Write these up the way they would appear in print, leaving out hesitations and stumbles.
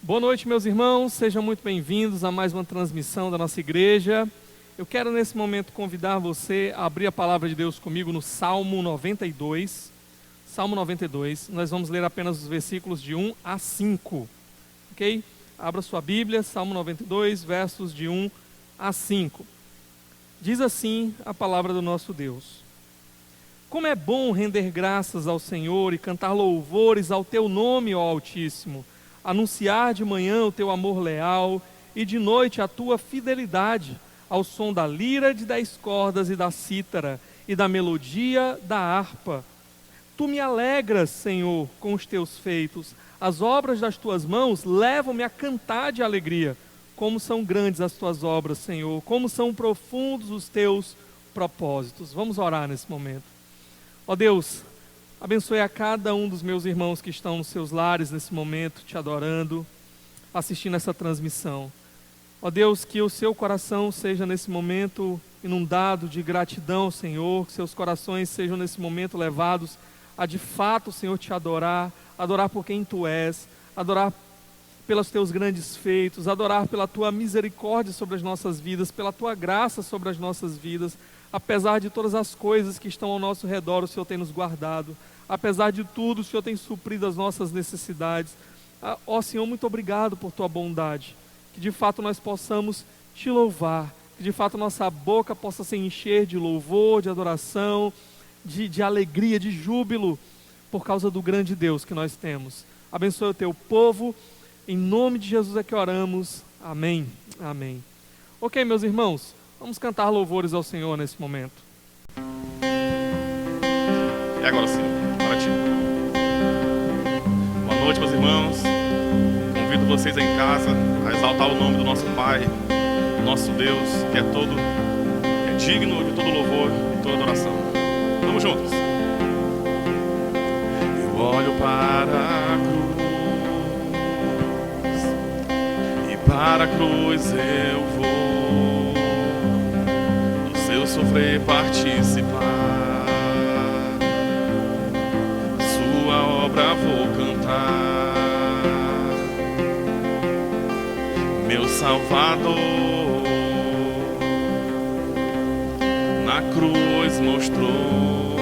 Boa noite, meus irmãos, sejam muito bem-vindos a mais uma transmissão da nossa igreja. Eu quero nesse momento convidar você a abrir a palavra de Deus comigo no Salmo 92. Salmo 92, nós vamos ler apenas os versículos de 1 a 5, ok? Abra sua Bíblia, Salmo 92, versos de 1 a 5. Diz assim a palavra do nosso Deus: Como é bom render graças ao Senhor e cantar louvores ao teu nome, ó Altíssimo, anunciar de manhã o teu amor leal e de noite a tua fidelidade, ao som da lira de 10 cordas e da cítara e da melodia da harpa. Tu me alegras, Senhor, com os teus feitos, as obras das tuas mãos levam-me a cantar de alegria. Como são grandes as tuas obras, Senhor, como são profundos os teus propósitos. Vamos orar nesse momento. Ó Deus, abençoe a cada um dos meus irmãos que estão nos seus lares nesse momento, te adorando, assistindo essa transmissão. Ó Deus, que o seu coração seja nesse momento inundado de gratidão, Senhor, que seus corações sejam nesse momento levados a de fato, Senhor, te adorar, adorar por quem tu és, adorar pelos teus grandes feitos, adorar pela tua misericórdia sobre as nossas vidas, pela tua graça sobre as nossas vidas. Apesar de todas as coisas que estão ao nosso redor, o Senhor tem nos guardado. Apesar de tudo, o Senhor tem suprido as nossas necessidades. Ó Senhor, muito obrigado por tua bondade. Que de fato nós possamos te louvar. Que de fato nossa boca possa se encher de louvor, de adoração, de alegria, de júbilo, por causa do grande Deus que nós temos. Abençoe o teu povo. Em nome de Jesus é que oramos. Amém. Amém. Ok, meus irmãos. Vamos cantar louvores ao Senhor nesse momento. E agora sim, para ti. Boa noite, meus irmãos. Convido vocês em casa a exaltar o nome do nosso Pai, do nosso Deus, que é digno de todo louvor e toda adoração. Vamos juntos. Eu olho para a cruz, e para a cruz eu vou. Sofrer, participar, sua obra vou cantar. Meu Salvador na cruz mostrou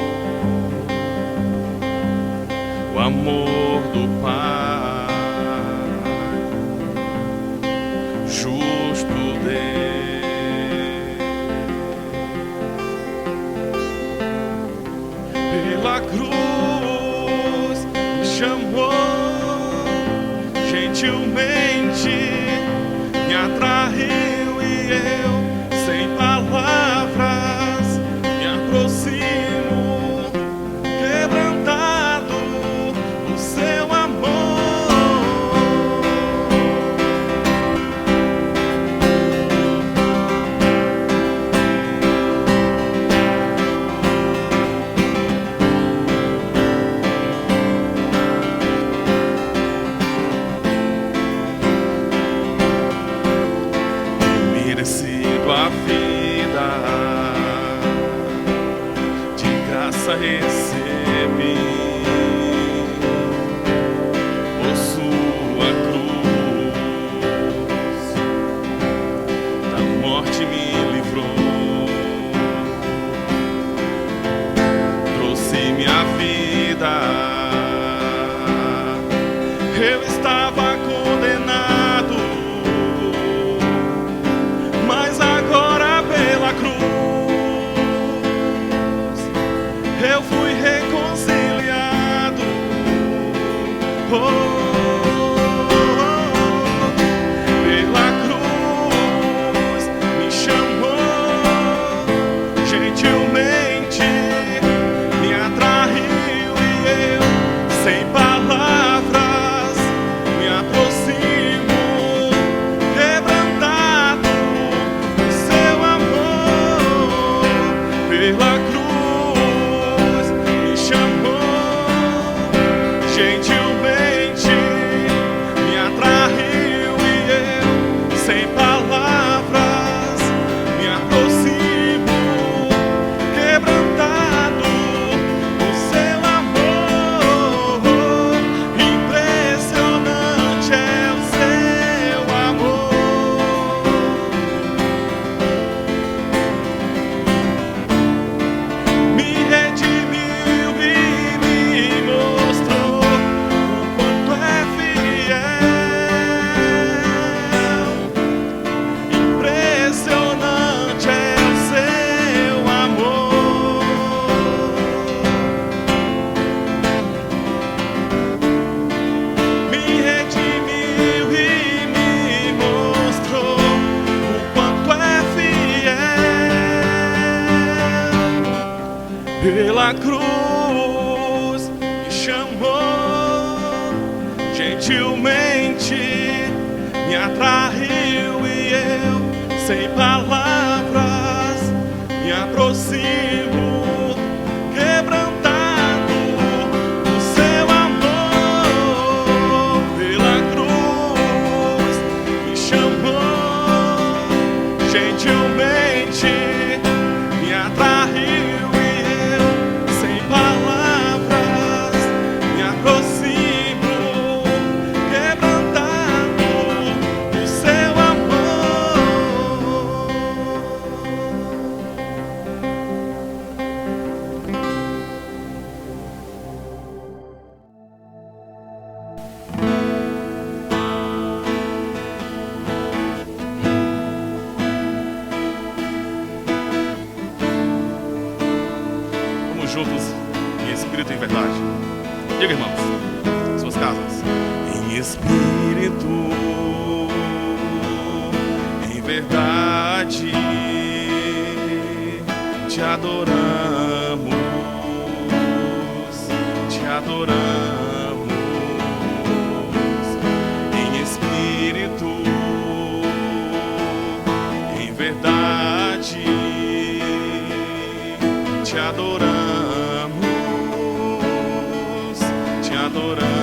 o amor do Pai, justo Deus. Pela cruz me chamou, gentilmente me atraiu e eu, sem palavras, me aproximo, quebrantado o seu amor. A vida de graça recebi, por sua cruz da morte me livrou, trouxe-me a vida. Eu estava condenado, agora pela cruz eu fui me atraiu e eu, sem palavras, me aproximo, quebrantado do seu amor. Pela cruz me chamou gentilmente, me atraiu e eu, sem palavras, me aproximo, quebrantado do seu amor. Vamos juntos em espírito e em verdade. Diga, irmãos, em suas casas. Em espírito, em verdade, te adoramos, te adoramos. Em espírito, em verdade, te adoramos, te adoramos.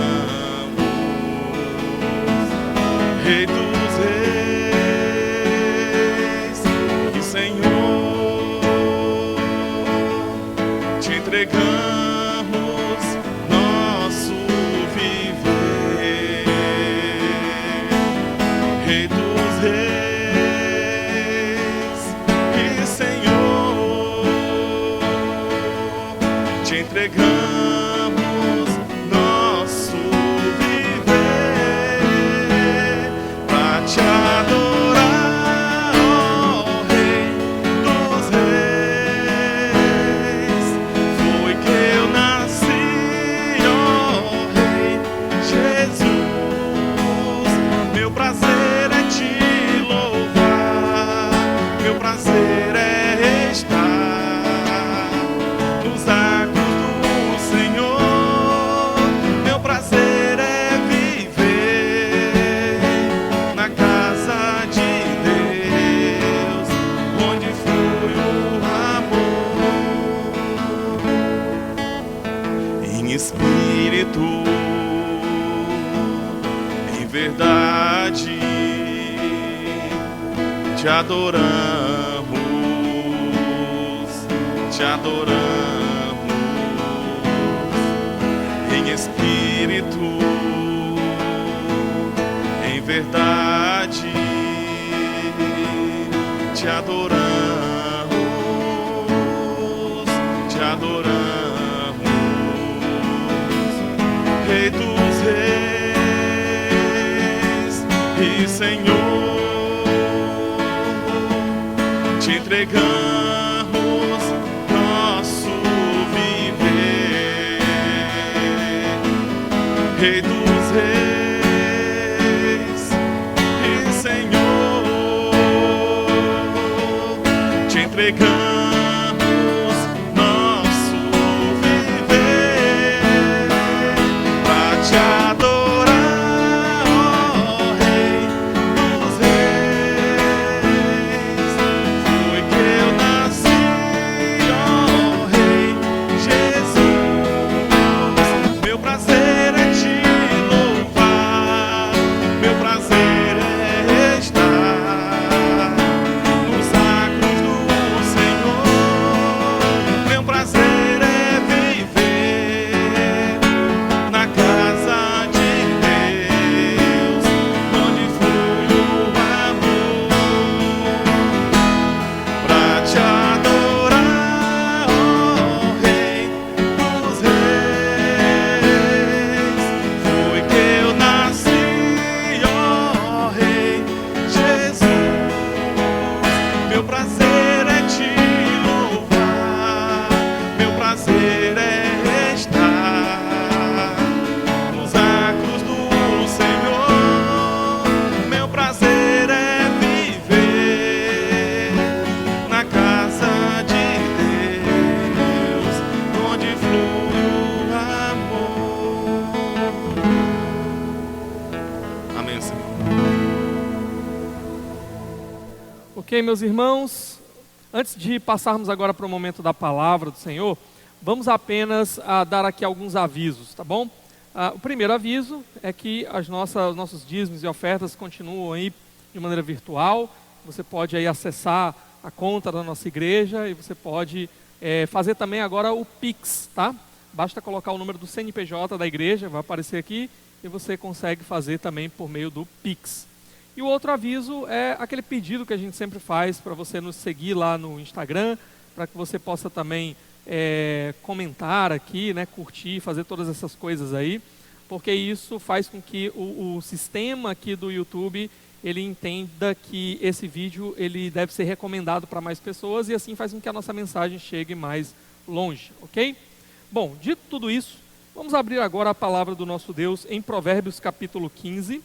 Rei dos reis e Senhor, te entregamos nosso viver. Rei dos reis e Senhor, te entregamos nosso viver pra te adorar, ó Rei dos reis. Foi que eu nasci, ó Rei Jesus. Meu prazer é te louvar, meu prazer é estar nos atos do Senhor. Meu prazer é viver na casa de Deus, onde flui o amor. Em espírito, em verdade, te adoramos, te adoramos. Em espírito, em verdade, te adoramos, te adoramos. Rei dos reis e Senhor, te entregamos nosso viver. Rei dos reis e Senhor, te entregamos nosso viver pra te adorar, ó Rei dos reis. Foi que eu nasci, ó Rei Jesus. Meu prazer é te louvar, meu prazer é estar nos atos do Senhor. influência. Ok, meus irmãos, antes de passarmos agora para o momento da palavra do Senhor, vamos apenas dar aqui alguns avisos, tá bom? O primeiro aviso é que os nossos dízimos e ofertas continuam aí de maneira virtual. Você pode aí acessar a conta da nossa igreja e você pode fazer também agora o Pix, tá? Basta colocar o número do CNPJ da igreja, vai aparecer aqui, e você consegue fazer também por meio do Pix. E o outro aviso é aquele pedido que a gente sempre faz para você nos seguir lá no Instagram, para que você possa também comentar aqui, né, curtir, fazer todas essas coisas aí, porque isso faz com que o sistema aqui do YouTube, ele entenda que esse vídeo ele deve ser recomendado para mais pessoas e assim faz com que a nossa mensagem chegue mais longe, ok? Bom, dito tudo isso, vamos abrir agora a palavra do nosso Deus em Provérbios capítulo 15.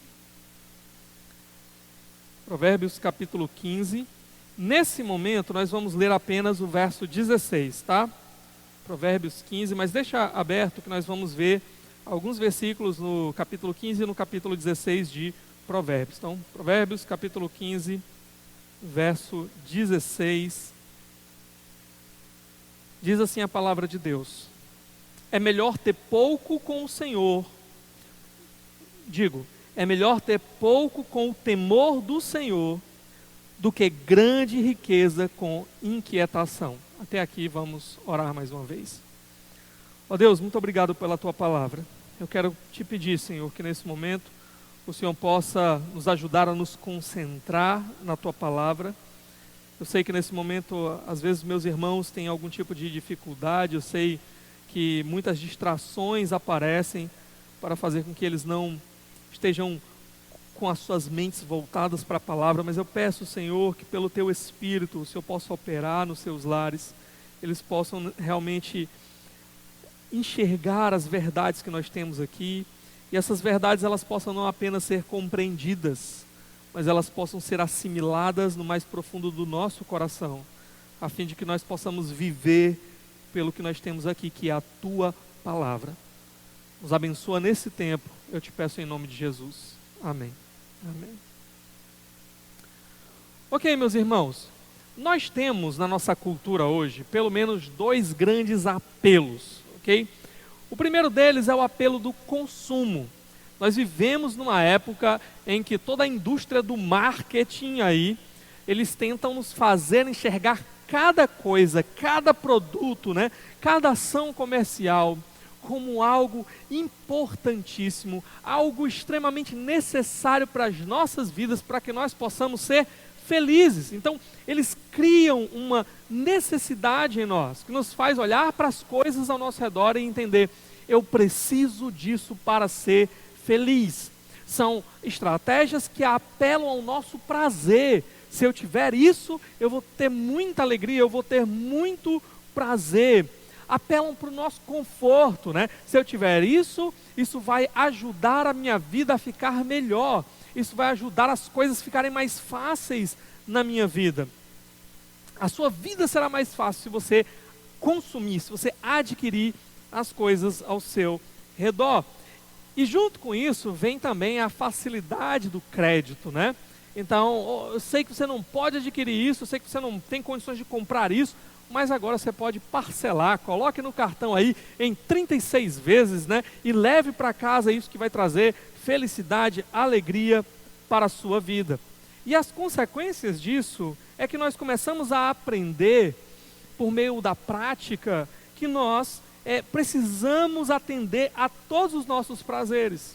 Provérbios capítulo 15. Nesse momento nós vamos ler apenas o verso 16, tá? Provérbios 15, mas deixa aberto que nós vamos ver alguns versículos no capítulo 15 e no capítulo 16 de Provérbios. Então, Provérbios capítulo 15, verso 16, diz assim a palavra de Deus: é melhor ter pouco com o Senhor, é melhor ter pouco com o temor do Senhor, do que grande riqueza com inquietação. Até aqui vamos orar mais uma vez. Ó Deus, muito obrigado pela Tua palavra. Eu quero te pedir, Senhor, que nesse momento o Senhor possa nos ajudar a nos concentrar na Tua palavra. Eu sei que nesse momento, às vezes, meus irmãos têm algum tipo de dificuldade, eu sei que muitas distrações aparecem para fazer com que eles não estejam com as suas mentes voltadas para a palavra, mas eu peço, Senhor, que pelo Teu Espírito o Senhor possa operar nos seus lares, eles possam realmente enxergar as verdades que nós temos aqui, e essas verdades elas possam não apenas ser compreendidas, mas elas possam ser assimiladas no mais profundo do nosso coração, a fim de que nós possamos viver pelo que nós temos aqui, que é a Tua palavra. Nos abençoa nesse tempo, eu te peço em nome de Jesus. Amém. Amém. Ok, meus irmãos, nós temos na nossa cultura hoje pelo menos dois grandes apelos, ok? O primeiro deles é o apelo do consumo. Nós vivemos numa época em que toda a indústria do marketing aí, eles tentam nos fazer enxergar cada coisa, cada produto, né? Cada ação comercial como algo importantíssimo, algo extremamente necessário para as nossas vidas, para que nós possamos ser felizes. Então, eles criam uma necessidade em nós, que nos faz olhar para as coisas ao nosso redor e entender, eu preciso disso para ser feliz. São estratégias que apelam ao nosso prazer. Se eu tiver isso, eu vou ter muita alegria, eu vou ter muito prazer. Apelam para o nosso conforto, né? Se eu tiver isso, isso vai ajudar a minha vida a ficar melhor. Isso vai ajudar as coisas a ficarem mais fáceis na minha vida. A sua vida será mais fácil se você consumir, se você adquirir as coisas ao seu redor. E junto com isso vem também a facilidade do crédito, né? Então, eu sei que você não pode adquirir isso, eu sei que você não tem condições de comprar isso, mas agora você pode parcelar, coloque no cartão aí em 36 vezes, né? E leve para casa isso que vai trazer felicidade, alegria para a sua vida. E as consequências disso é que nós começamos a aprender, por meio da prática, que nós precisamos atender a todos os nossos prazeres.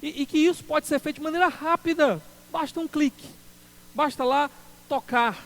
E que isso pode ser feito de maneira rápida, basta um clique, basta lá tocar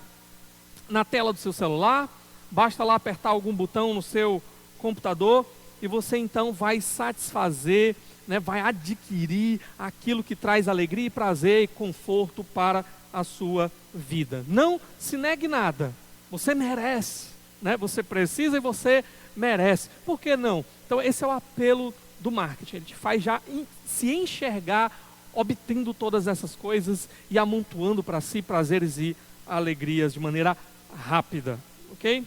na tela do seu celular, basta lá apertar algum botão no seu computador e você então vai satisfazer, né, vai adquirir aquilo que traz alegria e prazer e conforto para a sua vida. Não se negue nada, você merece, né? Você precisa e você merece. Por que não? Então esse é o apelo do marketing, ele te faz já se enxergar obtendo todas essas coisas e amontoando para si prazeres e alegrias de maneira rápida, ok?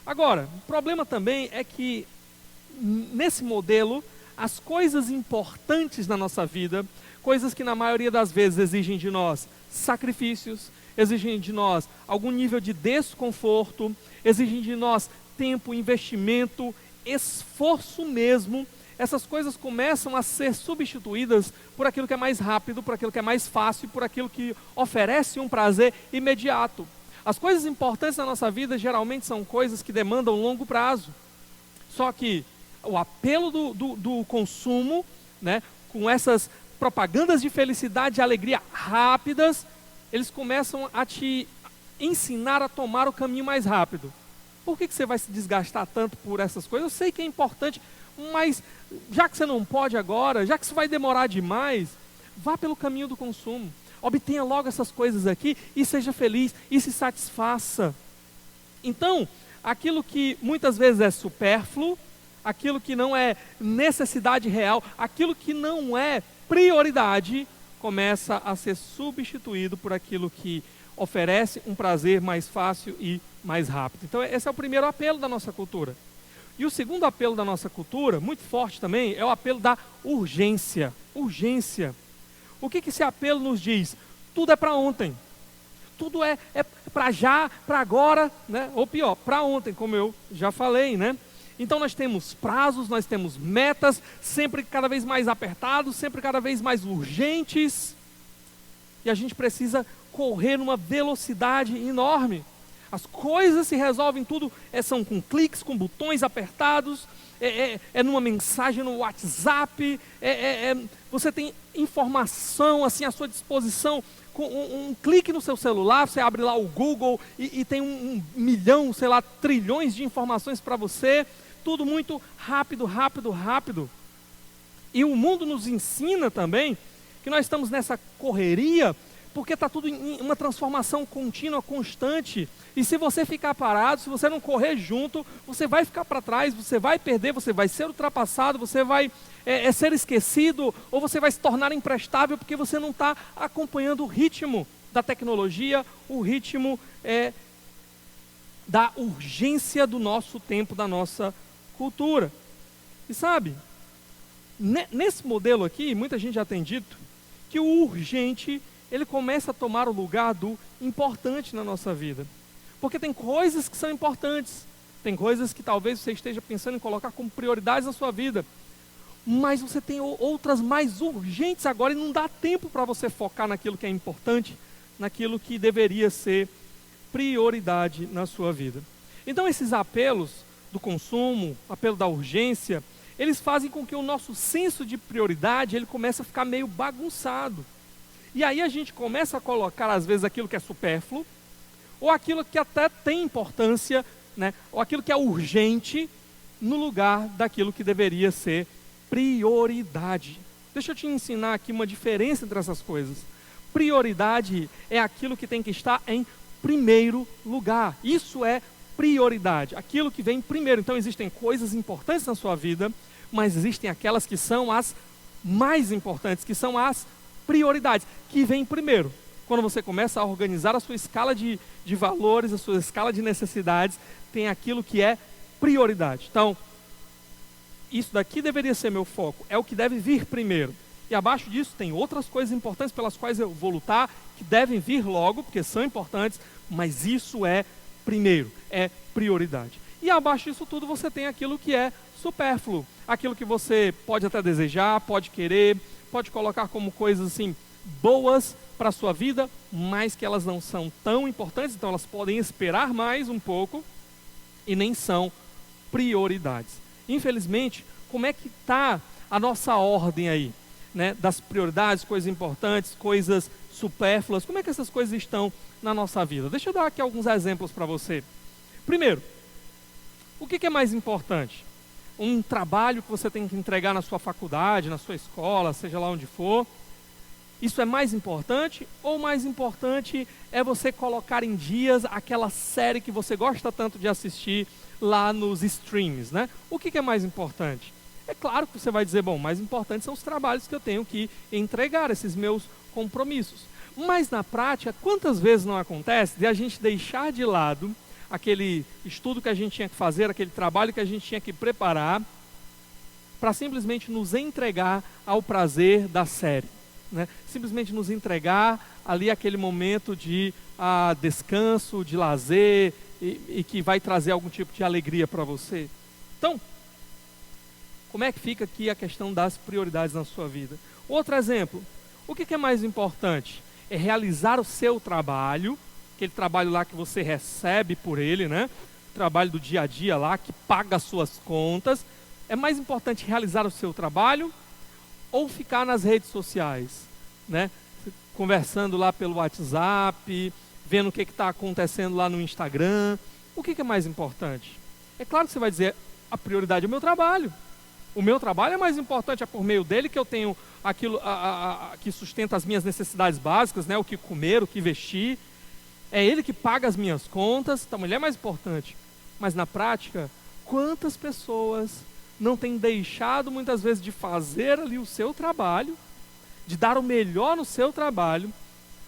Agora, o problema também é que nesse modelo as coisas importantes na nossa vida, coisas que na maioria das vezes exigem de nós sacrifícios, exigem de nós algum nível de desconforto, exigem de nós tempo, investimento, esforço mesmo. Essas coisas começam a ser substituídas por aquilo que é mais rápido, por aquilo que é mais fácil, por aquilo que oferece um prazer imediato. As coisas importantes na nossa vida geralmente são coisas que demandam longo prazo. Só que o apelo do consumo, né, com essas propagandas de felicidade e alegria rápidas, eles começam a te ensinar a tomar o caminho mais rápido. Por que você vai se desgastar tanto por essas coisas? Eu sei que é importante, mas já que você não pode agora, já que isso vai demorar demais, vá pelo caminho do consumo. Obtenha logo essas coisas aqui e seja feliz e se satisfaça. Então, aquilo que muitas vezes é supérfluo, aquilo que não é necessidade real, aquilo que não é prioridade, começa a ser substituído por aquilo que oferece um prazer mais fácil e mais rápido. Então esse é o primeiro apelo da nossa cultura. E o segundo apelo da nossa cultura, muito forte também, é o apelo da urgência. Urgência. O que esse apelo nos diz? Tudo é para ontem. Tudo é para já, para agora, né? Ou pior, para ontem, como eu já falei, né? Então nós temos prazos, nós temos metas, sempre cada vez mais apertados, sempre cada vez mais urgentes. E a gente precisa correr numa velocidade enorme. As coisas se resolvem tudo, são com cliques, com botões apertados, é numa mensagem no WhatsApp, você tem informação assim à sua disposição, com um clique no seu celular, você abre lá o Google e tem 1 milhão, sei lá, trilhões de informações para você, tudo muito rápido, rápido, rápido. E o mundo nos ensina também que nós estamos nessa correria, porque está tudo em uma transformação contínua, constante. E se você ficar parado, se você não correr junto, você vai ficar para trás, você vai perder, você vai ser ultrapassado, você vai ser esquecido, ou você vai se tornar imprestável, porque você não está acompanhando o ritmo da tecnologia, o ritmo da urgência do nosso tempo, da nossa cultura. E sabe, nesse modelo aqui, muita gente já tem dito, que o urgente ele começa a tomar o lugar do importante na nossa vida. Porque tem coisas que são importantes, tem coisas que talvez você esteja pensando em colocar como prioridades na sua vida, mas você tem outras mais urgentes agora e não dá tempo para você focar naquilo que é importante, naquilo que deveria ser prioridade na sua vida. Então esses apelos do consumo, apelo da urgência, eles fazem com que o nosso senso de prioridade ele comece a ficar meio bagunçado. E aí a gente começa a colocar, às vezes, aquilo que é supérfluo, ou aquilo que até tem importância, né? Ou aquilo que é urgente, no lugar daquilo que deveria ser prioridade. Deixa eu te ensinar aqui uma diferença entre essas coisas. Prioridade é aquilo que tem que estar em primeiro lugar. Isso é prioridade, aquilo que vem primeiro. Então existem coisas importantes na sua vida, mas existem aquelas que são as mais importantes, que são as prioridades, que vem primeiro. Quando você começa a organizar a sua escala de valores, a sua escala de necessidades, tem aquilo que é prioridade. Então, isso daqui deveria ser meu foco, é o que deve vir primeiro. E abaixo disso tem outras coisas importantes pelas quais eu vou lutar, que devem vir logo, porque são importantes, mas isso é primeiro, é prioridade. E abaixo disso tudo você tem aquilo que é supérfluo, aquilo que você pode até desejar, pode querer, pode colocar como coisas assim boas para a sua vida, mas que elas não são tão importantes, então elas podem esperar mais um pouco e nem são prioridades. Infelizmente, como é que está a nossa ordem aí, né? Das prioridades, coisas importantes, coisas supérfluas, como é que essas coisas estão na nossa vida? Deixa eu dar aqui alguns exemplos para você. Primeiro, o que é mais importante? Um trabalho que você tem que entregar na sua faculdade, na sua escola, seja lá onde for, isso é mais importante? Ou mais importante é você colocar em dias aquela série que você gosta tanto de assistir lá nos streams, né? O que é mais importante? É claro que você vai dizer, bom, mais importante são os trabalhos que eu tenho que entregar, esses meus compromissos. Mas na prática, quantas vezes não acontece de a gente deixar de lado aquele estudo que a gente tinha que fazer, aquele trabalho que a gente tinha que preparar, para simplesmente nos entregar ao prazer da série, né? Simplesmente nos entregar ali aquele momento de descanso, de lazer e que vai trazer algum tipo de alegria para você. Então, como é que fica aqui a questão das prioridades na sua vida? Outro exemplo, o que é mais importante? É realizar o seu trabalho, aquele trabalho lá que você recebe por ele, né? O trabalho do dia a dia lá, que paga as suas contas. É mais importante realizar o seu trabalho ou ficar nas redes sociais, né? Conversando lá pelo WhatsApp, vendo o que está acontecendo lá no Instagram. O que é mais importante? É claro que você vai dizer, a prioridade é o meu trabalho. O meu trabalho é mais importante, é por meio dele que eu tenho aquilo que sustenta as minhas necessidades básicas, né? O que comer, o que vestir. É ele que paga as minhas contas, então ele é mais importante. Mas na prática, quantas pessoas não têm deixado muitas vezes de fazer ali o seu trabalho, de dar o melhor no seu trabalho,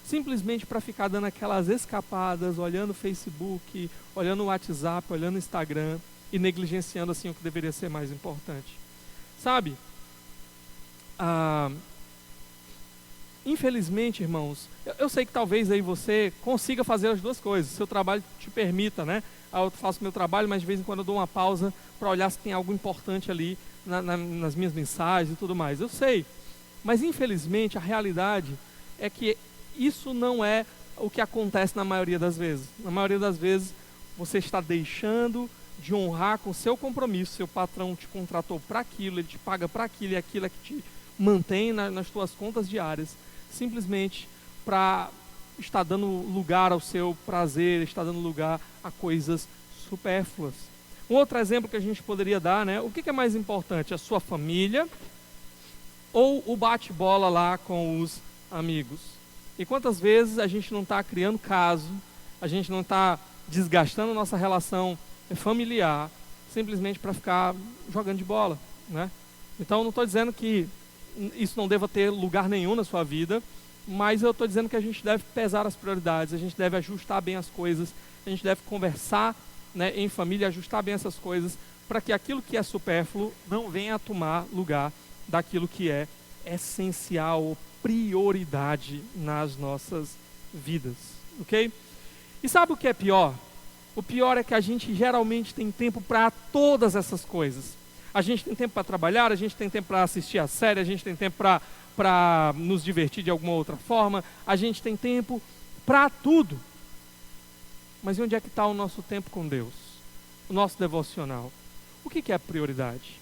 simplesmente para ficar dando aquelas escapadas, olhando o Facebook, olhando o WhatsApp, olhando o Instagram e negligenciando assim o que deveria ser mais importante. Sabe? Infelizmente, irmãos, eu sei que talvez aí você consiga fazer as duas coisas, seu trabalho te permita, né? Eu faço meu trabalho, mas de vez em quando eu dou uma pausa para olhar se tem algo importante ali nas minhas mensagens e tudo mais. Eu sei, mas infelizmente a realidade é que isso não é o que acontece na maioria das vezes. Na maioria das vezes você está deixando de honrar com o seu compromisso. Seu patrão te contratou para aquilo, ele te paga para aquilo e aquilo é que te mantém nas suas contas diárias, simplesmente para estar dando lugar ao seu prazer, estar dando lugar a coisas supérfluas. Um outro exemplo que a gente poderia dar, né? O que é mais importante, a sua família ou o bate-bola lá com os amigos? E quantas vezes a gente não está criando caso, a gente não está desgastando nossa relação familiar, simplesmente para ficar jogando de bola, né? Então, não estou dizendo que isso não deva ter lugar nenhum na sua vida, mas eu estou dizendo que a gente deve pesar as prioridades, a gente deve ajustar bem as coisas, a gente deve conversar, né, em família, ajustar bem essas coisas, para que aquilo que é supérfluo não venha a tomar lugar daquilo que é essencial, prioridade nas nossas vidas, ok? E sabe o que é pior? O pior é que a gente geralmente tem tempo para todas essas coisas. A gente tem tempo para trabalhar, a gente tem tempo para assistir a série, a gente tem tempo para nos divertir de alguma outra forma, a gente tem tempo para tudo. Mas e onde é que está o nosso tempo com Deus? O nosso devocional? O que é a prioridade?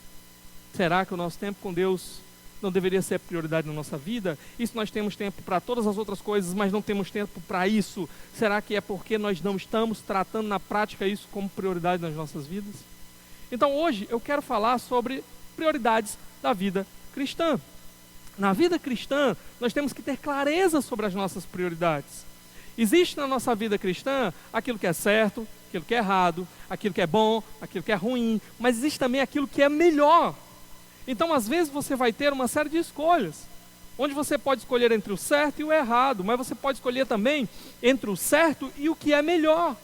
Será que o nosso tempo com Deus não deveria ser a prioridade na nossa vida? E se nós temos tempo para todas as outras coisas, mas não temos tempo para isso, será que é porque nós não estamos tratando na prática isso como prioridade nas nossas vidas? Então hoje eu quero falar sobre prioridades da vida cristã. Na vida cristã, nós temos que ter clareza sobre as nossas prioridades. Existe na nossa vida cristã aquilo que é certo, aquilo que é errado, aquilo que é bom, aquilo que é ruim, mas existe também aquilo que é melhor. Então, às vezes, você vai ter uma série de escolhas, onde você pode escolher entre o certo e o errado, mas você pode escolher também entre o certo e o que é melhor.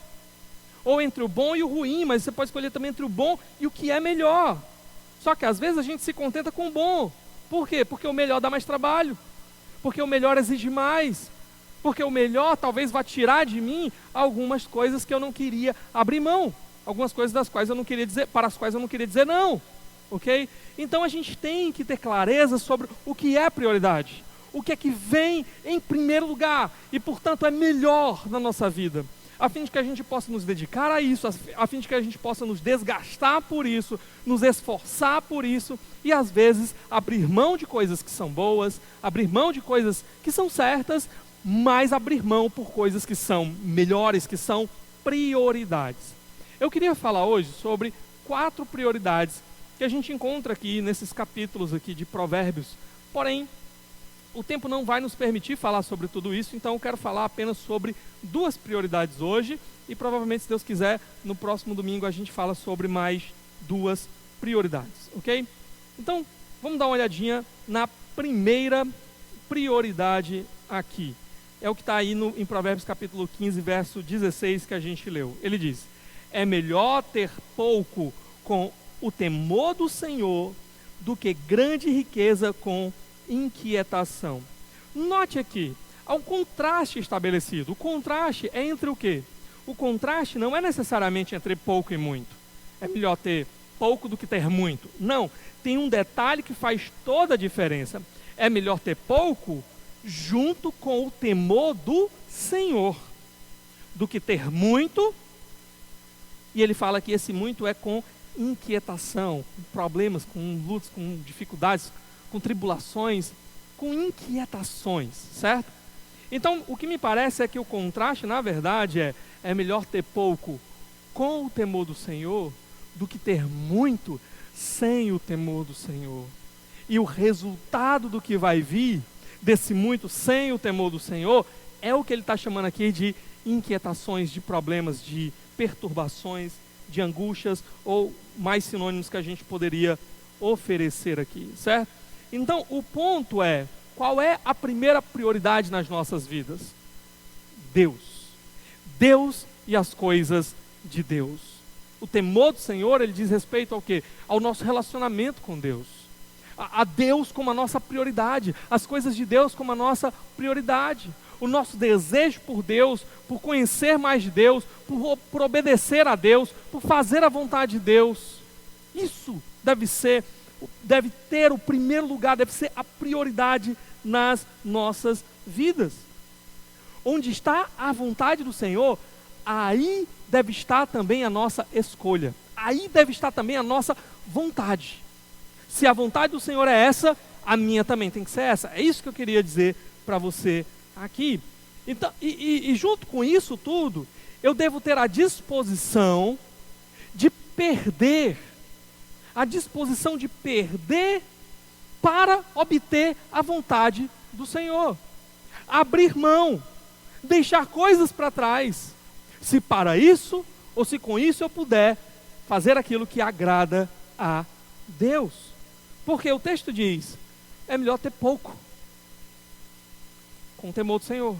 Ou entre o bom e o ruim, mas você pode escolher também entre o bom e o que é melhor. Só que às vezes a gente se contenta com o bom. Por quê? Porque o melhor dá mais trabalho. Porque o melhor exige mais. Porque o melhor talvez vá tirar de mim algumas coisas que eu não queria abrir mão. Algumas coisas das quais eu não queria dizer, para as quais eu não queria dizer não. Ok? Então a gente tem que ter clareza sobre o que é prioridade. O que é que vem em primeiro lugar. E portanto é melhor na nossa vida. A fim de que a gente possa nos dedicar a isso, a fim de que a gente possa nos desgastar por isso, nos esforçar por isso, e às vezes abrir mão de coisas que são boas, abrir mão de coisas que são certas, mas abrir mão por coisas que são melhores, que são prioridades. Eu queria falar hoje sobre 4 prioridades que a gente encontra aqui nesses capítulos aqui de Provérbios, porém, o tempo não vai nos permitir falar sobre tudo isso, então eu quero falar apenas sobre 2 prioridades hoje e provavelmente, se Deus quiser, no próximo domingo a gente fala sobre mais 2 prioridades, ok? Então, vamos dar uma olhadinha na primeira prioridade aqui. É o que está aí em Provérbios capítulo 15, verso 16 que a gente leu. Ele diz: é melhor ter pouco com o temor do Senhor do que grande riqueza com inquietação. Note aqui, há um contraste estabelecido. O contraste é entre o quê? O contraste não é necessariamente entre pouco e muito. É melhor ter pouco do que ter muito. Não, tem um detalhe que faz toda a diferença. É melhor ter pouco junto com o temor do Senhor do que ter muito. E ele fala que esse muito é com inquietação, com problemas, com lutas, com dificuldades, com tribulações, com inquietações, certo? Então, o que me parece é que o contraste, na verdade, é melhor ter pouco com o temor do Senhor do que ter muito sem o temor do Senhor. E o resultado do que vai vir desse muito sem o temor do Senhor é o que ele está chamando aqui de inquietações, de problemas, de perturbações, de angústias, ou mais sinônimos que a gente poderia oferecer aqui, certo? Então, o ponto é, qual é a primeira prioridade nas nossas vidas? Deus. Deus e as coisas de Deus. O temor do Senhor, ele diz respeito ao quê? Ao nosso relacionamento com Deus. A Deus como a nossa prioridade, as coisas de Deus como a nossa prioridade. O nosso desejo por Deus, por conhecer mais de Deus, por obedecer a Deus, por fazer a vontade de Deus. Isso deve ter o primeiro lugar, deve ser a prioridade nas nossas vidas. Onde está a vontade do Senhor, aí deve estar também a nossa escolha. Aí deve estar também a nossa vontade. Se a vontade do Senhor é essa, a minha também tem que ser essa. É isso que eu queria dizer para você aqui. Então, e junto com isso tudo, eu devo ter a disposição de perder para obter a vontade do Senhor. Abrir mão, deixar coisas para trás, se para isso ou se com isso eu puder fazer aquilo que agrada a Deus. Porque o texto diz, é melhor ter pouco com o temor do Senhor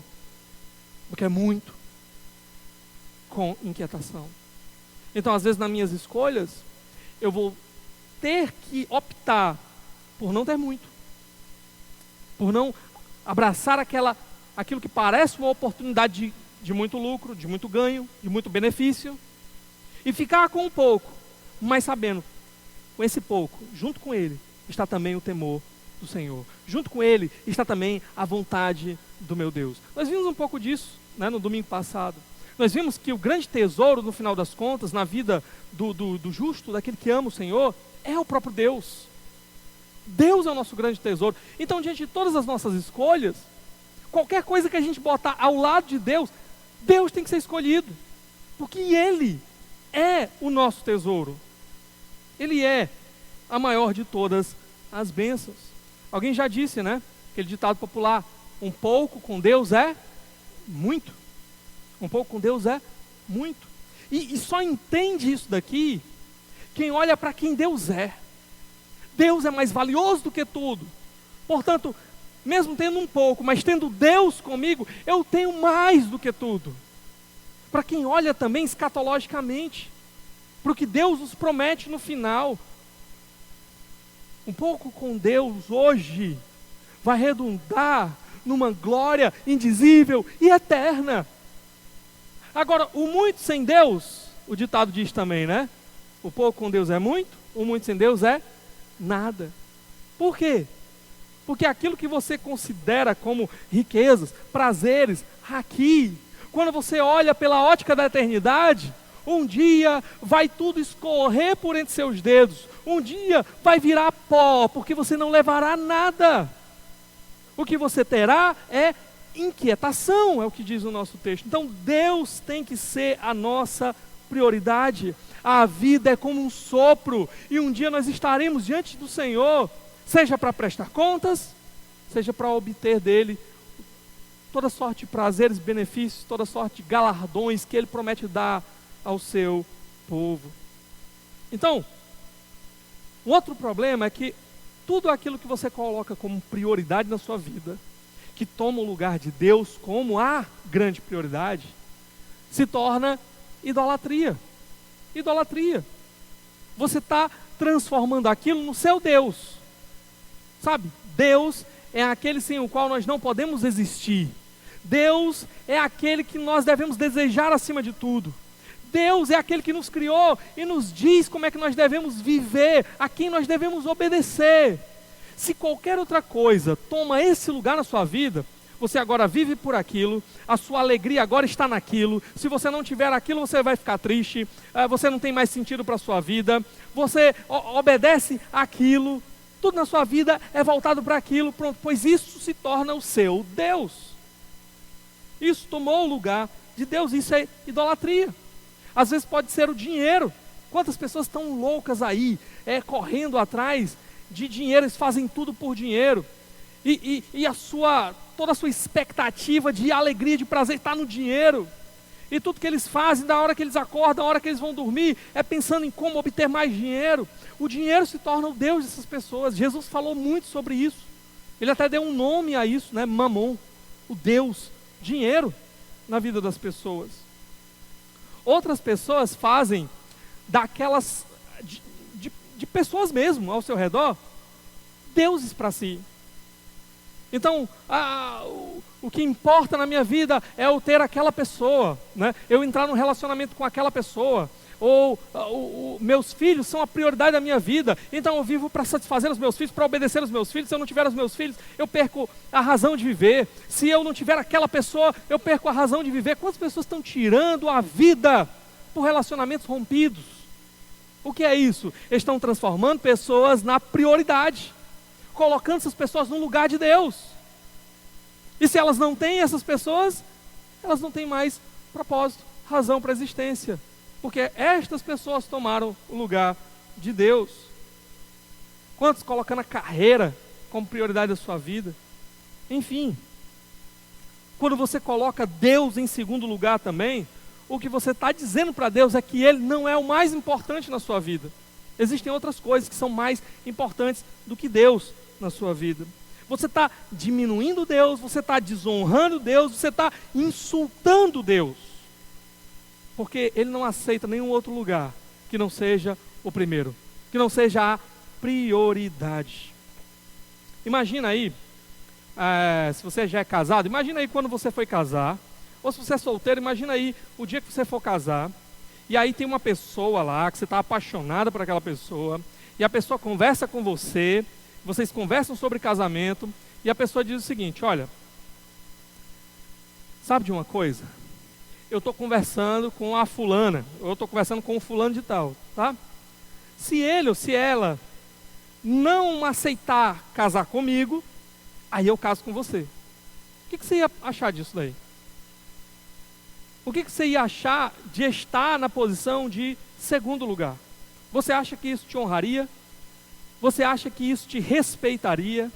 do que muito com inquietação. Então, às vezes, nas minhas escolhas, eu vou ter que optar por não ter muito, por não abraçar aquilo que parece uma oportunidade de muito lucro, de muito ganho, de muito benefício, e ficar com um pouco, mas sabendo, com esse pouco, junto com ele, está também o temor do Senhor. Junto com ele está também a vontade do meu Deus. Nós vimos um pouco disso, né, no domingo passado. Nós vimos que o grande tesouro, no final das contas, na vida do justo, daquele que ama o Senhor, é o próprio Deus. Deus é o nosso grande tesouro. Então, diante de todas as nossas escolhas, qualquer coisa que a gente botar ao lado de Deus, Deus tem que ser escolhido. Porque Ele é o nosso tesouro. Ele é a maior de todas as bênçãos. Alguém já disse, né? Aquele ditado popular, um pouco com Deus é muito. Um pouco com Deus é muito. E só entende isso daqui quem olha para quem Deus é. Deus é mais valioso do que tudo. Portanto, mesmo tendo um pouco, mas tendo Deus comigo, eu tenho mais do que tudo. Para quem olha também escatologicamente, para o que Deus nos promete no final. Um pouco com Deus hoje vai redundar numa glória indizível e eterna. Agora, o muito sem Deus, o ditado diz também, né? O pouco com Deus é muito, o muito sem Deus é nada. Por quê? Porque aquilo que você considera como riquezas, prazeres, aqui, quando você olha pela ótica da eternidade, um dia vai tudo escorrer por entre seus dedos. Um dia vai virar pó, porque você não levará nada. O que você terá é inquietação, é o que diz o nosso texto. Então Deus tem que ser a nossa prioridade. A vida é como um sopro, e um dia nós estaremos diante do Senhor, seja para prestar contas, seja para obter dele toda sorte de prazeres, benefícios, toda sorte de galardões que ele promete dar ao seu povo. Então, um outro problema é que tudo aquilo que você coloca como prioridade na sua vida, que toma o lugar de Deus como a grande prioridade, se torna idolatria. Idolatria. Você está transformando aquilo no seu Deus. Sabe, Deus é aquele sem o qual nós não podemos existir. Deus é aquele que nós devemos desejar acima de tudo. Deus é aquele que nos criou e nos diz como é que nós devemos viver, a quem nós devemos obedecer. Se qualquer outra coisa toma esse lugar na sua vida, você agora vive por aquilo, a sua alegria agora está naquilo. Se você não tiver aquilo, você vai ficar triste, você não tem mais sentido para a sua vida, você obedece àquilo, tudo na sua vida é voltado para aquilo, pronto, pois isso se torna o seu Deus. Isso tomou o lugar de Deus, isso é idolatria. Às vezes pode ser o dinheiro. Quantas pessoas estão loucas aí, correndo atrás de dinheiro, eles fazem tudo por dinheiro. E toda a sua expectativa de alegria, de prazer está no dinheiro. E tudo que eles fazem, da hora que eles acordam, da hora que eles vão dormir, é pensando em como obter mais dinheiro. O dinheiro se torna o Deus dessas pessoas. Jesus falou muito sobre isso. Ele até deu um nome a isso, né? Mamon, o Deus, dinheiro na vida das pessoas. Outras pessoas fazem daquelas, de pessoas mesmo ao seu redor, deuses para si. Então, o que importa na minha vida é eu ter aquela pessoa, né? Eu entrar num relacionamento com aquela pessoa, ou meus filhos são a prioridade da minha vida, então eu vivo para satisfazer os meus filhos, para obedecer os meus filhos. Se eu não tiver os meus filhos, eu perco a razão de viver. Se eu não tiver aquela pessoa, eu perco a razão de viver. Quantas pessoas estão tirando a vida por relacionamentos rompidos? O que é isso? Eles estão transformando pessoas na prioridade, colocando essas pessoas no lugar de Deus. E se elas não têm essas pessoas, elas não têm mais propósito, razão para a existência. Porque estas pessoas tomaram o lugar de Deus. Quantos colocando a carreira como prioridade da sua vida? Enfim, quando você coloca Deus em segundo lugar também, o que você está dizendo para Deus é que Ele não é o mais importante na sua vida. Existem outras coisas que são mais importantes do que Deus na sua vida. Você está diminuindo Deus, você está desonrando Deus, você está insultando Deus. Porque Ele não aceita nenhum outro lugar que não seja o primeiro, que não seja a prioridade. Imagina aí, se você já é casado, imagina aí quando você foi casar, ou se você é solteiro, imagina aí o dia que você for casar, e aí tem uma pessoa lá, que você está apaixonada por aquela pessoa, e a pessoa conversa com você, vocês conversam sobre casamento, e a pessoa diz o seguinte: olha, sabe de uma coisa? Eu estou conversando com a fulana, eu estou conversando com o fulano de tal, tá? Se ele ou se ela não aceitar casar comigo, aí eu caso com você. O que você ia achar disso daí? O que você ia achar de estar na posição de segundo lugar? Você acha que isso te honraria? Você acha que isso te respeitaria?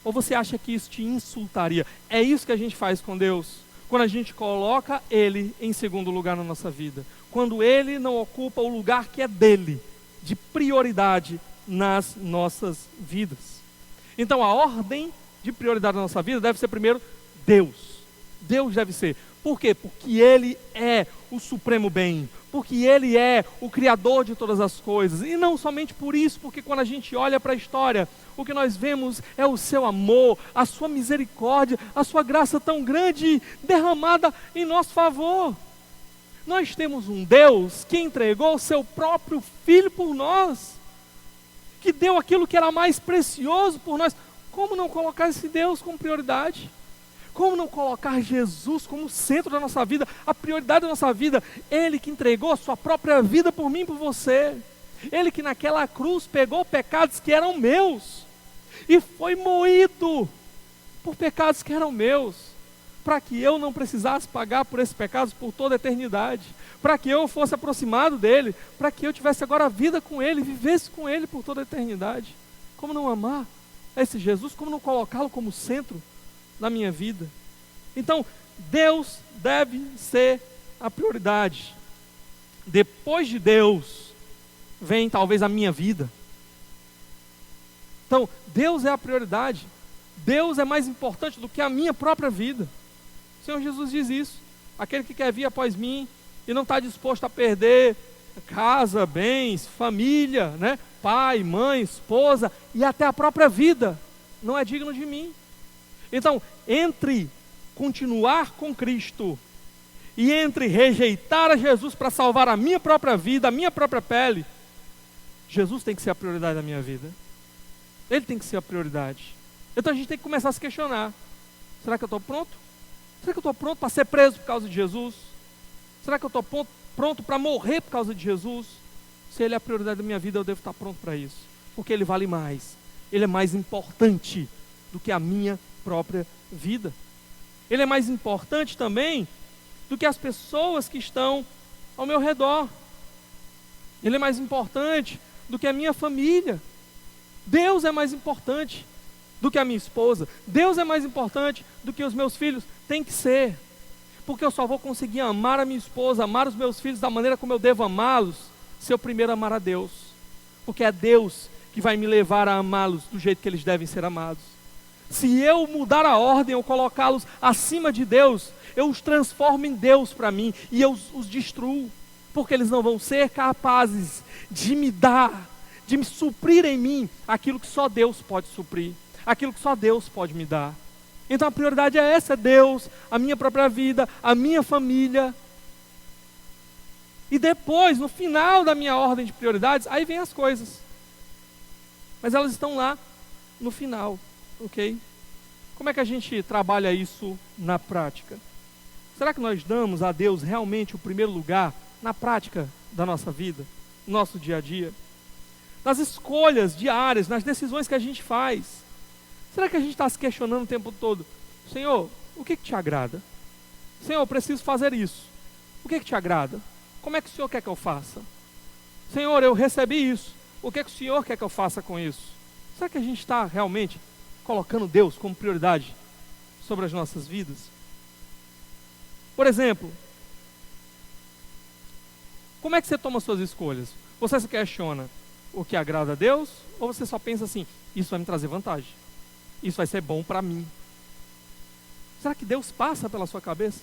Ou você acha que isso te insultaria? É isso que a gente faz com Deus. Quando a gente coloca Ele em segundo lugar na nossa vida. Quando Ele não ocupa o lugar que é dele, de prioridade nas nossas vidas. Então a ordem de prioridade na nossa vida deve ser primeiro Deus. Deus deve ser. Por quê? Porque Ele é o supremo bem. Porque Ele é o Criador de todas as coisas. E não somente por isso, porque quando a gente olha para a história, o que nós vemos é o seu amor, a sua misericórdia, a sua graça tão grande derramada em nosso favor. Nós temos um Deus que entregou o seu próprio Filho por nós, que deu aquilo que era mais precioso por nós. Como não colocar esse Deus como prioridade? Como não colocar Jesus como centro da nossa vida, a prioridade da nossa vida? Ele que entregou a sua própria vida por mim e por você. Ele que naquela cruz pegou pecados que eram meus e foi moído por pecados que eram meus, para que eu não precisasse pagar por esses pecados por toda a eternidade, para que eu fosse aproximado dele, para que eu tivesse agora a vida com ele, vivesse com ele por toda a eternidade. Como não amar esse Jesus? Como não colocá-lo como centro da minha vida? Então, Deus deve ser a prioridade. Depois de Deus, vem talvez a minha vida. Então, Deus é a prioridade. Deus é mais importante do que a minha própria vida. O Senhor Jesus diz isso. Aquele que quer vir após mim e não está disposto a perder casa, bens, família, né? Pai, mãe, esposa e até a própria vida não é digno de mim. Então, entre continuar com Cristo e entre rejeitar a Jesus para salvar a minha própria vida, a minha própria pele, Jesus tem que ser a prioridade da minha vida. Ele tem que ser a prioridade. Então a gente tem que começar a se questionar: será que eu estou pronto? Será que eu estou pronto para ser preso por causa de Jesus? Será que eu estou pronto para morrer por causa de Jesus? Se Ele é a prioridade da minha vida, eu devo estar pronto para isso, porque Ele vale mais. Ele é mais importante do que a minha própria vida. Ele é mais importante também do que as pessoas que estão ao meu redor. Ele é mais importante do que a minha família. Deus é mais importante do que a minha esposa. Deus é mais importante do que os meus filhos. Tem que ser. Porque eu só vou conseguir amar a minha esposa, amar os meus filhos da maneira como eu devo amá-los, se eu primeiro amar a Deus. Porque é Deus que vai me levar a amá-los do jeito que eles devem ser amados. Se eu mudar a ordem, eu colocá-los acima de Deus, eu os transformo em Deus para mim e eu os destruo. Porque eles não vão ser capazes de me dar, de me suprir em mim aquilo que só Deus pode suprir, aquilo que só Deus pode me dar. Então a prioridade é essa: é Deus, a minha própria vida, a minha família. E depois, no final da minha ordem de prioridades, aí vem as coisas. Mas elas estão lá no final, ok? Como é que a gente trabalha isso na prática? Será que nós damos a Deus realmente o primeiro lugar na prática da nossa vida, no nosso dia a dia? Nas escolhas diárias, nas decisões que a gente faz. Será que a gente está se questionando o tempo todo: Senhor, o que te agrada? Senhor, eu preciso fazer isso. O que te agrada? Como é que o Senhor quer que eu faça? Senhor, eu recebi isso. O que o Senhor quer que eu faça com isso? Será que a gente está realmente colocando Deus como prioridade sobre as nossas vidas? Por exemplo, como é que você toma suas escolhas? Você se questiona o que agrada a Deus? Ou você só pensa assim: isso vai me trazer vantagem, isso vai ser bom para mim? Será que Deus passa pela sua cabeça?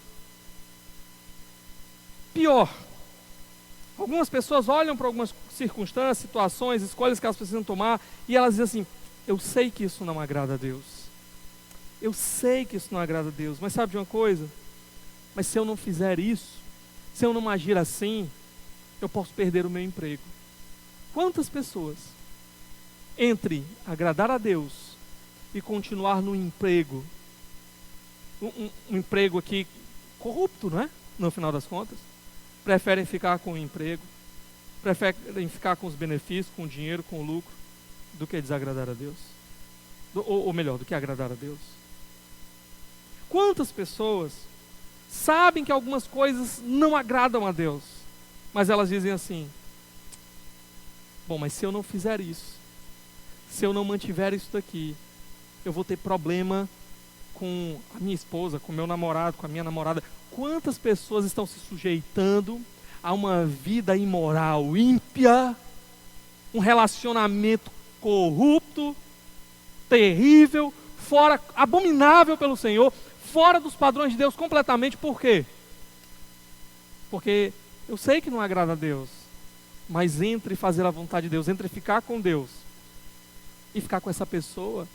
Pior, algumas pessoas olham para algumas circunstâncias, situações, escolhas que elas precisam tomar, e elas dizem assim: eu sei que isso não agrada a Deus, eu sei que isso não agrada a Deus, mas sabe de uma coisa? Mas se eu não fizer isso, se eu não agir assim, eu posso perder o meu emprego. Quantas pessoas, entre agradar a Deus e continuar no emprego, um emprego aqui corrupto, não é? No final das contas, preferem ficar com o emprego, preferem ficar com os benefícios, com o dinheiro, com o lucro, do que desagradar a Deus, ou melhor, do que agradar a Deus. Quantas pessoas sabem que algumas coisas não agradam a Deus, mas elas dizem assim: bom, mas se eu não fizer isso, se eu não mantiver isso daqui, eu vou ter problema com a minha esposa, com o meu namorado, com a minha namorada. Quantas pessoas estão se sujeitando a uma vida imoral, ímpia, um relacionamento corrupto, terrível, fora, abominável pelo Senhor, fora dos padrões de Deus completamente. Por quê? Porque eu sei que não agrada a Deus, mas entre fazer a vontade de Deus, entre ficar com Deus e ficar com essa pessoa,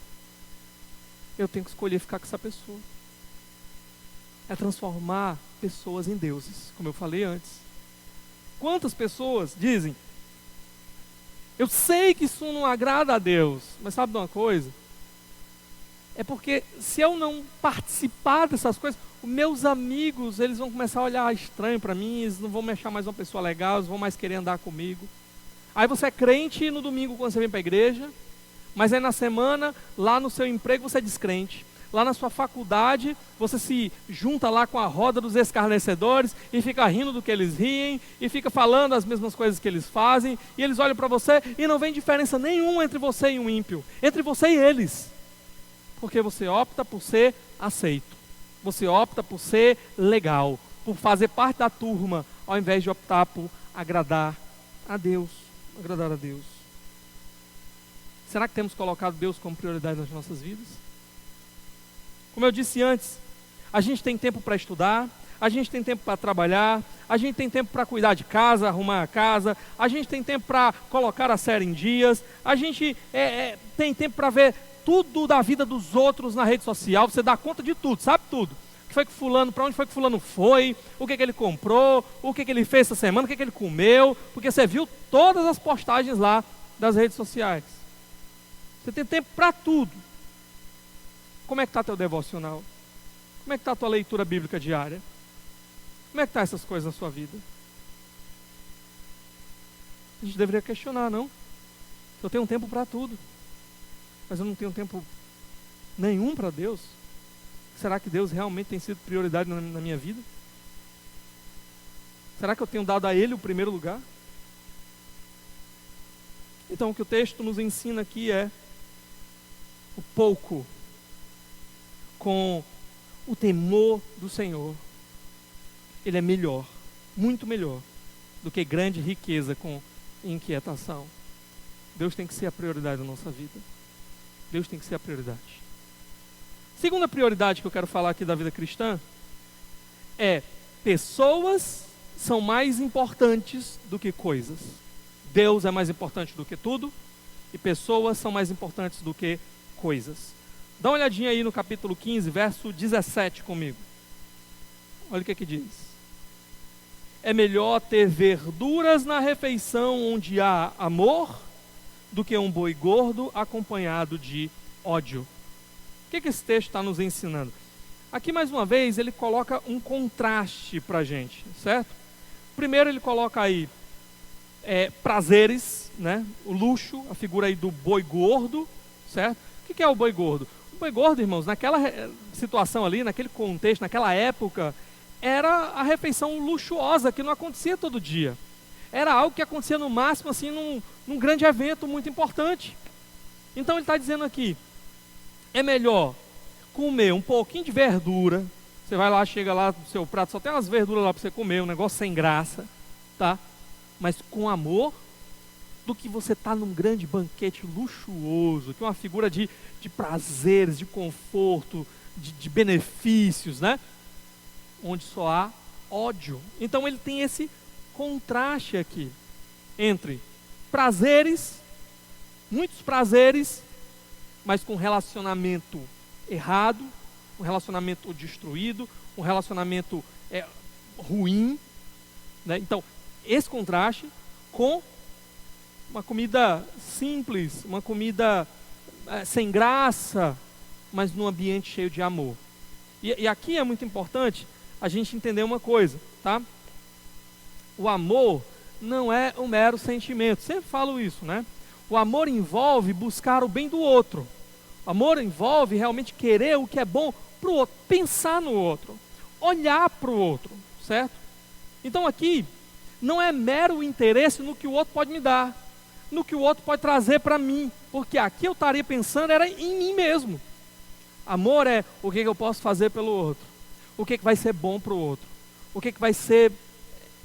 eu tenho que escolher ficar com essa pessoa. É transformar pessoas em deuses, como eu falei antes. Quantas pessoas dizem: eu sei que isso não agrada a Deus, mas sabe de uma coisa? É porque se eu não participar dessas coisas, os meus amigos, eles vão começar a olhar estranho para mim, eles não vão me achar mais uma pessoa legal, eles vão mais querer andar comigo. Aí você é crente no domingo quando você vem para a igreja, mas aí na semana, lá no seu emprego, você é descrente. Lá na sua faculdade, você se junta lá com a roda dos escarnecedores e fica rindo do que eles riem, e fica falando as mesmas coisas que eles fazem, e eles olham para você e não vem diferença nenhuma entre você e um ímpio, entre você e eles. Porque você opta por ser aceito, você opta por ser legal, por fazer parte da turma, ao invés de optar por agradar a Deus, agradar a Deus. Será que temos colocado Deus como prioridade nas nossas vidas? Como eu disse antes, a gente tem tempo para estudar, a gente tem tempo para trabalhar, a gente tem tempo para cuidar de casa, arrumar a casa, a gente tem tempo para colocar a série em dias, a gente tem tempo para ver tudo da vida dos outros na rede social, você dá conta de tudo, sabe tudo. O que foi que fulano, para onde foi que fulano foi, o que ele comprou, o que ele fez essa semana, o que ele comeu, porque você viu todas as postagens lá das redes sociais. Você tem tempo para tudo. Como é que está teu devocional? Como é que está a tua leitura bíblica diária? Como é que está essas coisas na sua vida? A gente deveria questionar, não? Eu tenho tempo para tudo, mas eu não tenho tempo nenhum para Deus. Será que Deus realmente tem sido prioridade na minha vida? Será que eu tenho dado a Ele o primeiro lugar? Então o que o texto nos ensina aqui é o pouco com o temor do Senhor. Ele é melhor, muito melhor do que grande riqueza com inquietação. Deus tem que ser a prioridade da nossa vida. Deus tem que ser a prioridade. Segunda prioridade que eu quero falar aqui da vida cristã é: pessoas são mais importantes do que coisas. Deus é mais importante do que tudo e pessoas são mais importantes do que coisas. Dá uma olhadinha aí no capítulo 15, verso 17 comigo. Olha o que diz. É melhor ter verduras na refeição onde há amor do que um boi gordo acompanhado de ódio. O que esse texto está nos ensinando? Aqui mais uma vez ele coloca um contraste para a gente, certo? Primeiro ele coloca aí prazeres, né? O luxo, a figura aí do boi gordo, certo? O que é o boi gordo? O boi gordo, irmãos, naquela situação ali, naquele contexto, naquela época, era a refeição luxuosa que não acontecia todo dia. Era algo que acontecia no máximo assim num grande evento muito importante. Então ele está dizendo aqui: é melhor comer um pouquinho de verdura. Você vai lá, chega lá no seu prato, só tem umas verduras lá para você comer, um negócio sem graça, tá? Mas com amor, do que você estar num grande banquete luxuoso, que é uma figura de prazeres, de conforto, de benefícios, né? Onde só há ódio. Então ele tem esse contraste aqui entre prazeres, muitos prazeres, mas com relacionamento errado, um relacionamento destruído, um relacionamento ruim, né? Então, esse contraste com uma comida simples, uma comida sem graça, mas num ambiente cheio de amor. E aqui é muito importante a gente entender uma coisa, tá? O amor não é um mero sentimento, sempre falo isso, né? O amor envolve buscar o bem do outro. O amor envolve realmente querer o que é bom para o outro, pensar no outro, olhar para o outro, certo? Então aqui não é mero interesse no que o outro pode me dar, no que o outro pode trazer para mim, porque aqui eu estaria pensando era em mim mesmo. Amor é o que eu posso fazer pelo outro, o que vai ser bom para o outro, o que vai ser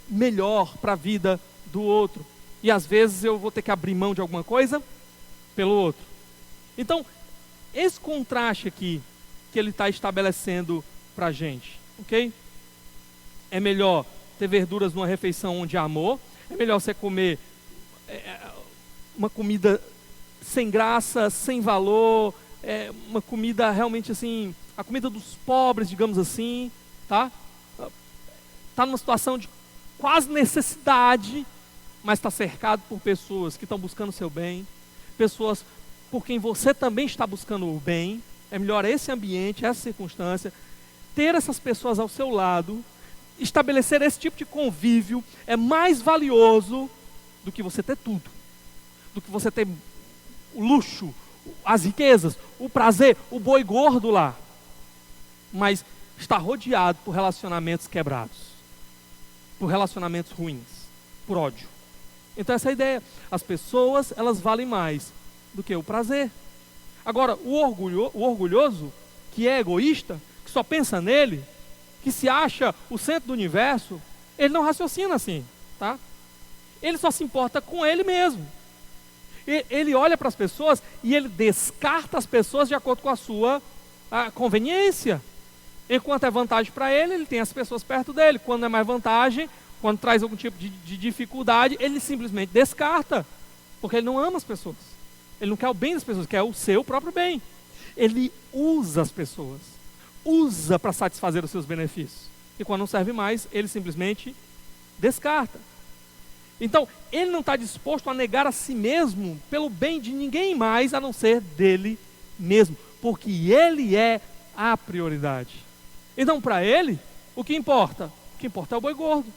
melhor para a vida do outro. E às vezes eu vou ter que abrir mão de alguma coisa pelo outro. Então, esse contraste aqui que ele está estabelecendo para a gente, ok? É melhor ter verduras numa refeição onde há amor, é melhor você comer uma comida sem graça, sem valor, uma comida realmente assim, a comida dos pobres, digamos assim, tá? Está numa situação de quase necessidade, mas está cercado por pessoas que estão buscando o seu bem, pessoas por quem você também está buscando o bem. É melhor esse ambiente, essa circunstância, ter essas pessoas ao seu lado, estabelecer esse tipo de convívio é mais valioso do que você ter tudo, do que você ter o luxo, as riquezas, o prazer, o boi gordo lá, mas está rodeado por relacionamentos quebrados, por relacionamentos ruins, por ódio. Então essa é a ideia. As pessoas, elas valem mais do que o prazer. Agora, o orgulhoso, que é egoísta, que só pensa nele, que se acha o centro do universo, ele não raciocina assim, tá? Ele só se importa com ele mesmo. Ele olha para as pessoas e ele descarta as pessoas de acordo com a sua conveniência. Enquanto é vantagem para ele, ele tem as pessoas perto dele. Quando é mais vantagem, quando traz algum tipo de dificuldade, ele simplesmente descarta, porque ele não ama as pessoas. Ele não quer o bem das pessoas, quer o seu próprio bem. Ele usa as pessoas, usa para satisfazer os seus benefícios. E quando não serve mais, ele simplesmente descarta. Então, ele não está disposto a negar a si mesmo pelo bem de ninguém mais a não ser dele mesmo, porque ele é a prioridade. Então, para ele, o que importa? O que importa é o boi gordo.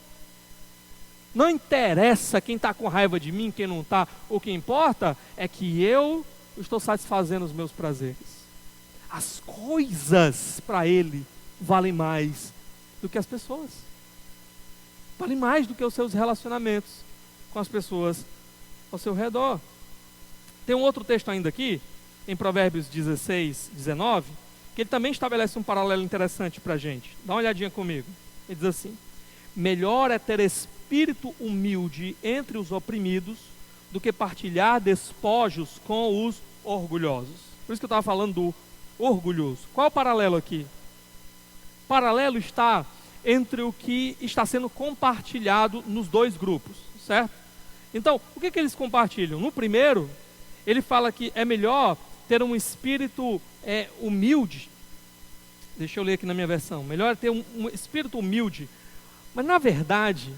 Não interessa quem está com raiva de mim, quem não está. O que importa é que eu estou satisfazendo os meus prazeres. As coisas para ele valem mais do que as pessoas. Valem mais do que os seus relacionamentos com as pessoas ao seu redor. Tem um outro texto ainda aqui, em Provérbios 16, 19, que ele também estabelece um paralelo interessante para a gente. Dá uma olhadinha comigo. Ele diz assim: melhor é ter espírito humilde entre os oprimidos do que partilhar despojos com os orgulhosos. Por isso que eu estava falando do orgulhoso. Qual é o paralelo aqui? O paralelo está entre o que está sendo compartilhado nos dois grupos, certo? Então, o que eles compartilham? No primeiro, ele fala que é melhor ter um espírito humilde. Deixa eu ler aqui na minha versão. Melhor é ter um espírito humilde. Mas, na verdade,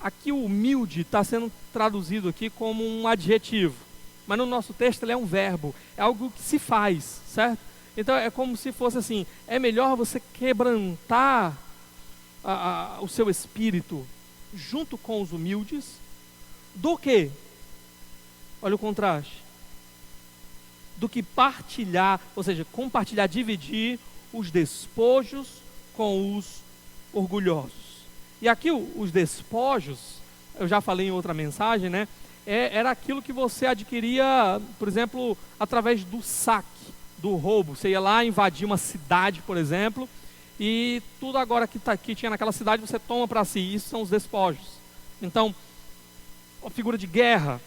aqui o humilde está sendo traduzido aqui como um adjetivo. Mas no nosso texto ele é um verbo. É algo que se faz, certo? Então, é como se fosse assim: é melhor você quebrantar o seu espírito junto com os humildes do que, olha o contraste, do que partilhar, ou seja, compartilhar, dividir os despojos com os orgulhosos. E aqui os despojos, eu já falei em outra mensagem, né? Era aquilo que você adquiria, por exemplo, através do saque, do roubo. Você ia lá invadir uma cidade, por exemplo, e tudo agora que tinha naquela cidade você toma para si. Isso são os despojos. Então, a figura de guerra,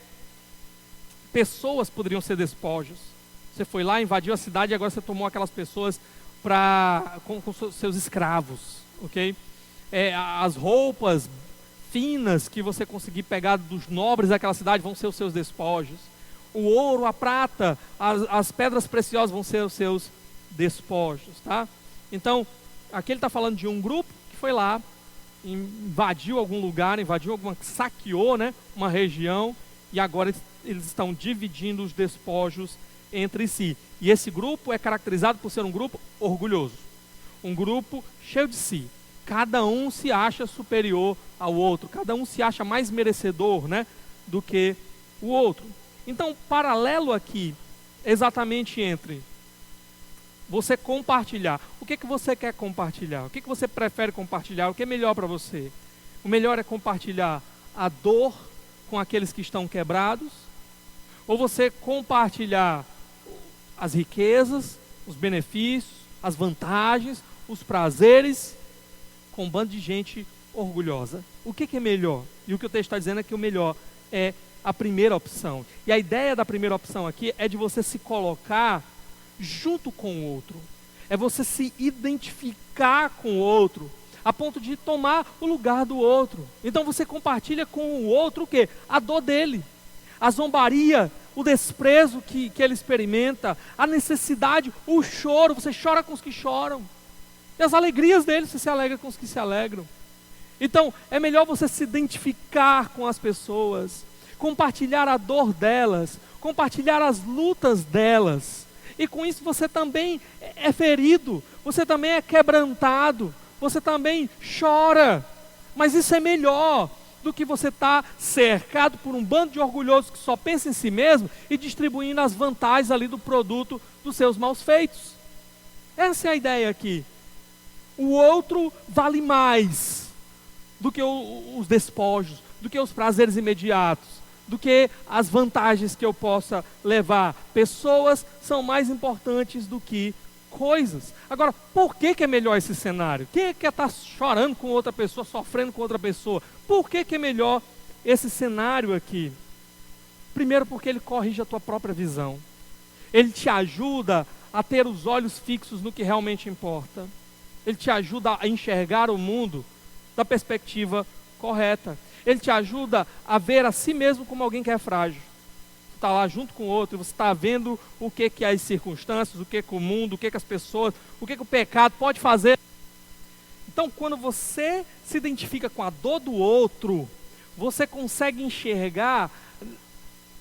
pessoas poderiam ser despojos. Você foi lá, invadiu a cidade e agora você tomou aquelas pessoas com seus escravos, ok? As roupas finas que você conseguir pegar dos nobres daquela cidade vão ser os seus despojos. O ouro, a prata, as pedras preciosas vão ser os seus despojos, tá? Então, aqui ele está falando de um grupo que foi lá, invadiu algum lugar, saqueou, né, uma região, e agora eles estão dividindo os despojos entre si. E esse grupo é caracterizado por ser um grupo orgulhoso, um grupo cheio de si. Cada um se acha superior ao outro, cada um se acha mais merecedor, né, do que o outro. Então, paralelo aqui, exatamente entre você compartilhar. O que você quer compartilhar? O que você prefere compartilhar? O que é melhor para você? O melhor é compartilhar a dor com aqueles que estão quebrados? Ou você compartilhar as riquezas, os benefícios, as vantagens, os prazeres com um bando de gente orgulhosa? O que é melhor? E o que o texto está dizendo é que o melhor é a primeira opção. E a ideia da primeira opção aqui é de você se colocar junto com o outro. É você se identificar com o outro, a ponto de tomar o lugar do outro. Então você compartilha com o outro o quê? A dor dele, a zombaria, o desprezo que ele experimenta, a necessidade, o choro. Você chora com os que choram. E as alegrias dele, você se alegra com os que se alegram. Então, é melhor você se identificar com as pessoas, compartilhar a dor delas, compartilhar as lutas delas. E com isso você também é ferido, você também é quebrantado, você também chora. Mas isso é melhor do que você estar cercado por um bando de orgulhosos que só pensa em si mesmo e distribuindo as vantagens ali do produto dos seus maus feitos. Essa é a ideia aqui. O outro vale mais do que os despojos, do que os prazeres imediatos, do que as vantagens que eu possa levar. Pessoas são mais importantes do que coisas. Agora, por que é melhor esse cenário? Quem é que está chorando com outra pessoa, sofrendo com outra pessoa? Por que é melhor esse cenário aqui? Primeiro, porque ele corrige a tua própria visão. Ele te ajuda a ter os olhos fixos no que realmente importa. Ele te ajuda a enxergar o mundo da perspectiva correta. Ele te ajuda a ver a si mesmo como alguém que é frágil. Você está lá junto com o outro, você está vendo o que as circunstâncias, o que o mundo, o que as pessoas, o que o pecado pode fazer. Então, quando você se identifica com a dor do outro, você consegue enxergar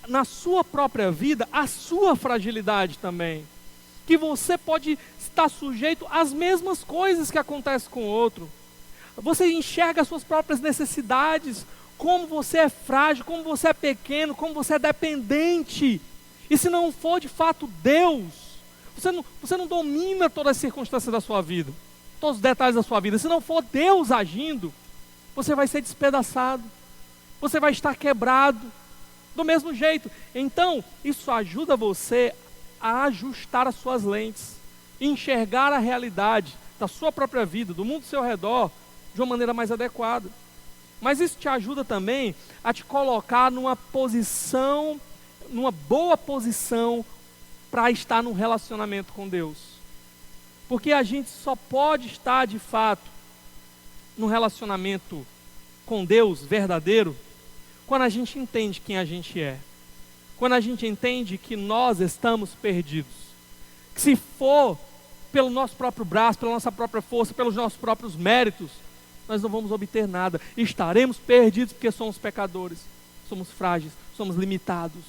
na sua própria vida a sua fragilidade também. Que você pode estar sujeito às mesmas coisas que acontecem com o outro. Você enxerga as suas próprias necessidades, como você é frágil, como você é pequeno, como você é dependente. E se não for de fato Deus, você não domina todas as circunstâncias da sua vida, todos os detalhes da sua vida. Se não for Deus agindo, você vai ser despedaçado, você vai estar quebrado, do mesmo jeito. Então, isso ajuda você a ajustar as suas lentes, enxergar a realidade da sua própria vida, do mundo ao seu redor, de uma maneira mais adequada. Mas isso te ajuda também a te colocar numa posição, numa boa posição para estar num relacionamento com Deus. Porque a gente só pode estar de fato num relacionamento com Deus verdadeiro quando a gente entende quem a gente é. Quando a gente entende que nós estamos perdidos. Que se for pelo nosso próprio braço, pela nossa própria força, pelos nossos próprios méritos, nós não vamos obter nada. Estaremos perdidos porque somos pecadores. Somos frágeis, somos limitados.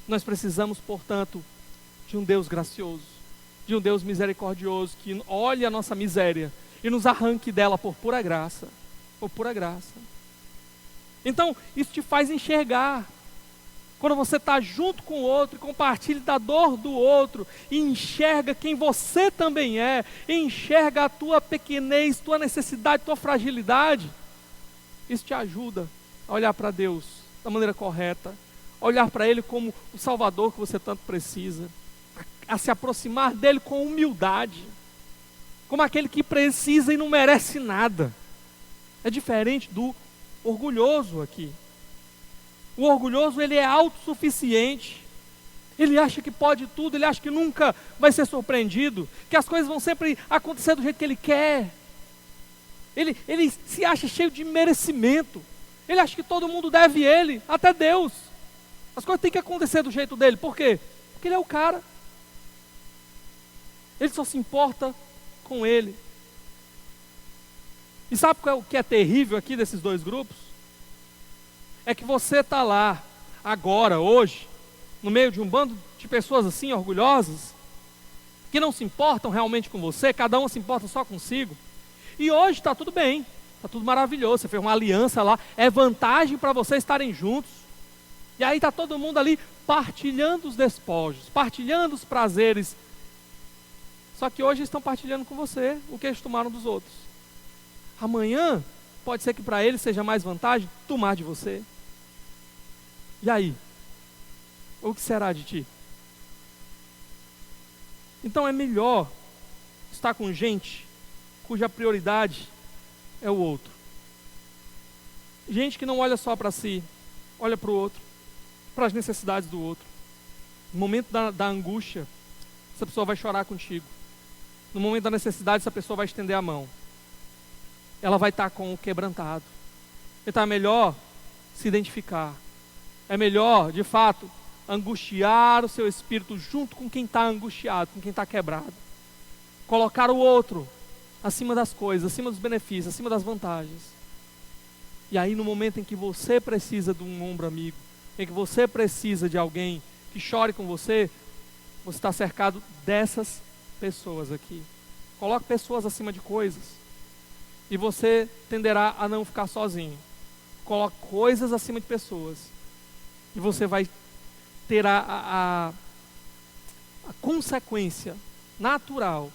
Nós precisamos, portanto, de um Deus gracioso, de um Deus misericordioso, que olhe a nossa miséria e nos arranque dela por pura graça. Por pura graça. Então, isso te faz enxergar. Quando você está junto com o outro, compartilha da dor do outro, e enxerga quem você também é, e enxerga a tua pequenez, tua necessidade, tua fragilidade, isso te ajuda a olhar para Deus da maneira correta, a olhar para Ele como o Salvador que você tanto precisa, a se aproximar dEle com humildade, como aquele que precisa e não merece nada. É diferente do orgulhoso aqui. O orgulhoso, ele é autossuficiente. Ele acha que pode tudo, ele acha que nunca vai ser surpreendido, que as coisas vão sempre acontecer do jeito que ele quer. Ele se acha cheio de merecimento. Ele acha que todo mundo deve ele, até Deus. As coisas têm que acontecer do jeito dele. Por quê? Porque ele é o cara. Ele só se importa com ele. E sabe o que é terrível aqui desses dois grupos? É que você está lá, agora, hoje, no meio de um bando de pessoas assim, orgulhosas, que não se importam realmente com você, cada um se importa só consigo. E hoje está tudo bem, está tudo maravilhoso, você fez uma aliança lá, é vantagem para vocês estarem juntos. E aí está todo mundo ali partilhando os despojos, partilhando os prazeres. Só que hoje estão partilhando com você o que eles tomaram dos outros. Amanhã, pode ser que para eles seja mais vantagem tomar de você. E aí? O que será de ti? Então é melhor estar com gente cuja prioridade é o outro. Gente que não olha só para si, olha para o outro, para as necessidades do outro. No momento da angústia, essa pessoa vai chorar contigo. No momento da necessidade, essa pessoa vai estender a mão. Ela vai estar com o quebrantado. Então é melhor se identificar. É melhor, de fato, angustiar o seu espírito junto com quem está angustiado, com quem está quebrado. Colocar o outro acima das coisas, acima dos benefícios, acima das vantagens. E aí no momento em que você precisa de um ombro amigo, em que você precisa de alguém que chore com você, você está cercado dessas pessoas aqui. Coloque pessoas acima de coisas. E você tenderá a não ficar sozinho. Coloque coisas acima de pessoas. E você vai ter a consequência natural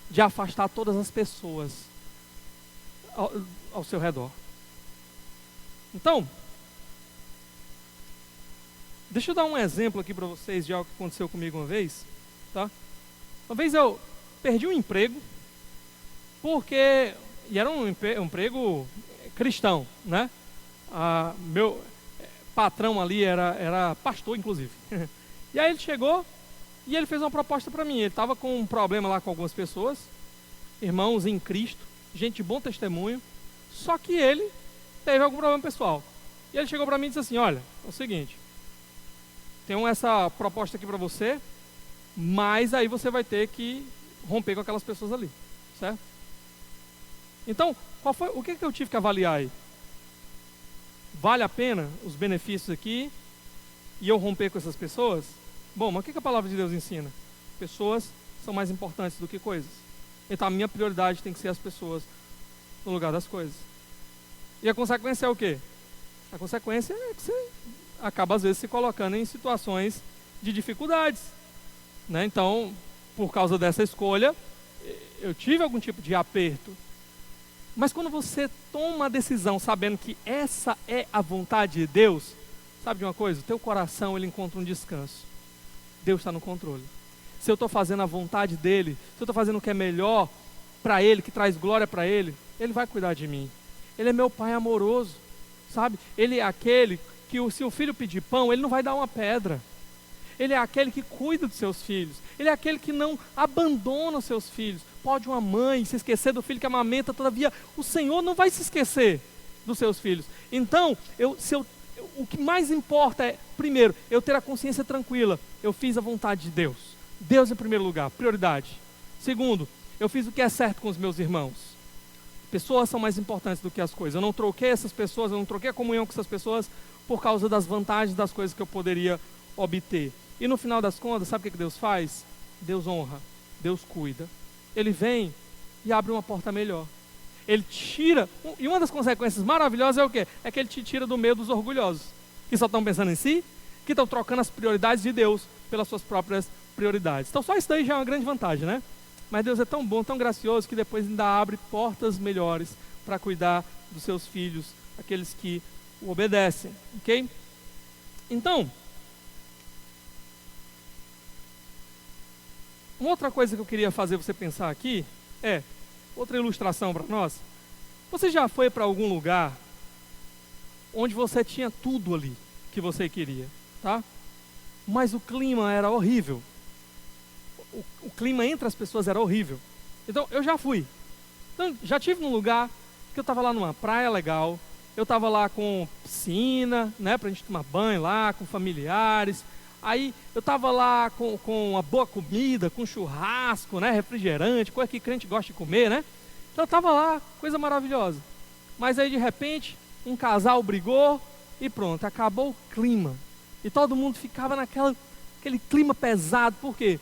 de afastar todas as pessoas ao seu redor. Então, deixa eu dar um exemplo aqui para vocês de algo que aconteceu comigo uma vez. Tá? Uma vez eu perdi um emprego, e era um emprego cristão, né? Meu patrão ali era pastor, inclusive. E aí ele chegou e ele fez uma proposta para mim. Ele estava com um problema lá com algumas pessoas irmãos em Cristo, gente de bom testemunho, só que ele teve algum problema pessoal. E ele chegou para mim e disse assim: olha, é o seguinte, tenho essa proposta aqui para você, mas aí você vai ter que romper com aquelas pessoas ali, certo? Então, o que eu tive que avaliar aí? Vale a pena os benefícios aqui e eu romper com essas pessoas? Bom, mas o que a palavra de Deus ensina? Pessoas são mais importantes do que coisas. Então a minha prioridade tem que ser as pessoas no lugar das coisas. E a consequência é o quê? A consequência é que você acaba às vezes se colocando em situações de dificuldades, né? Então, por causa dessa escolha, eu tive algum tipo de aperto. Mas quando você toma a decisão sabendo que essa é a vontade de Deus, sabe de uma coisa? O teu coração ele encontra um descanso. Deus está no controle. Se eu estou fazendo a vontade dEle, se eu estou fazendo o que é melhor para Ele, que traz glória para Ele, Ele vai cuidar de mim. Ele é meu Pai amoroso, sabe? Ele é aquele que se o filho pedir pão, Ele não vai dar uma pedra. Ele é aquele que cuida dos seus filhos. Ele é aquele que não abandona os seus filhos. Pode uma mãe se esquecer do filho que amamenta, todavia o Senhor não vai se esquecer dos seus filhos. Então, o que mais importa é, primeiro, eu ter a consciência tranquila. Eu fiz a vontade de Deus. Deus em primeiro lugar, prioridade. Segundo, eu fiz o que é certo com os meus irmãos. Pessoas são mais importantes do que as coisas. Eu não troquei essas pessoas, eu não troquei a comunhão com essas pessoas por causa das vantagens das coisas que eu poderia obter. E no final das contas, sabe o que Deus faz? Deus honra, Deus cuida. Ele vem e abre uma porta melhor. Ele tira, e uma das consequências maravilhosas é o quê? É que ele te tira do meio dos orgulhosos, que só estão pensando em si, que estão trocando as prioridades de Deus pelas suas próprias prioridades. Então só isso daí já é uma grande vantagem, né? Mas Deus é tão bom, tão gracioso, que depois ainda abre portas melhores para cuidar dos seus filhos, aqueles que o obedecem, ok? Então, uma outra coisa que eu queria fazer você pensar aqui é, outra ilustração para nós. Você já foi para algum lugar onde você tinha tudo ali que você queria, tá? Mas o clima era horrível. O clima entre as pessoas era horrível. Então, eu já fui. Então, já tive num lugar que eu estava lá numa praia legal, eu estava lá com piscina, né, pra gente tomar banho lá, com familiares. Aí, eu estava lá com uma boa comida, com churrasco, né, refrigerante, coisa que crente gosta de comer, né? Então, eu estava lá, coisa maravilhosa. Mas aí, de repente, um casal brigou e pronto, acabou o clima. E todo mundo ficava naquele clima pesado. Por quê?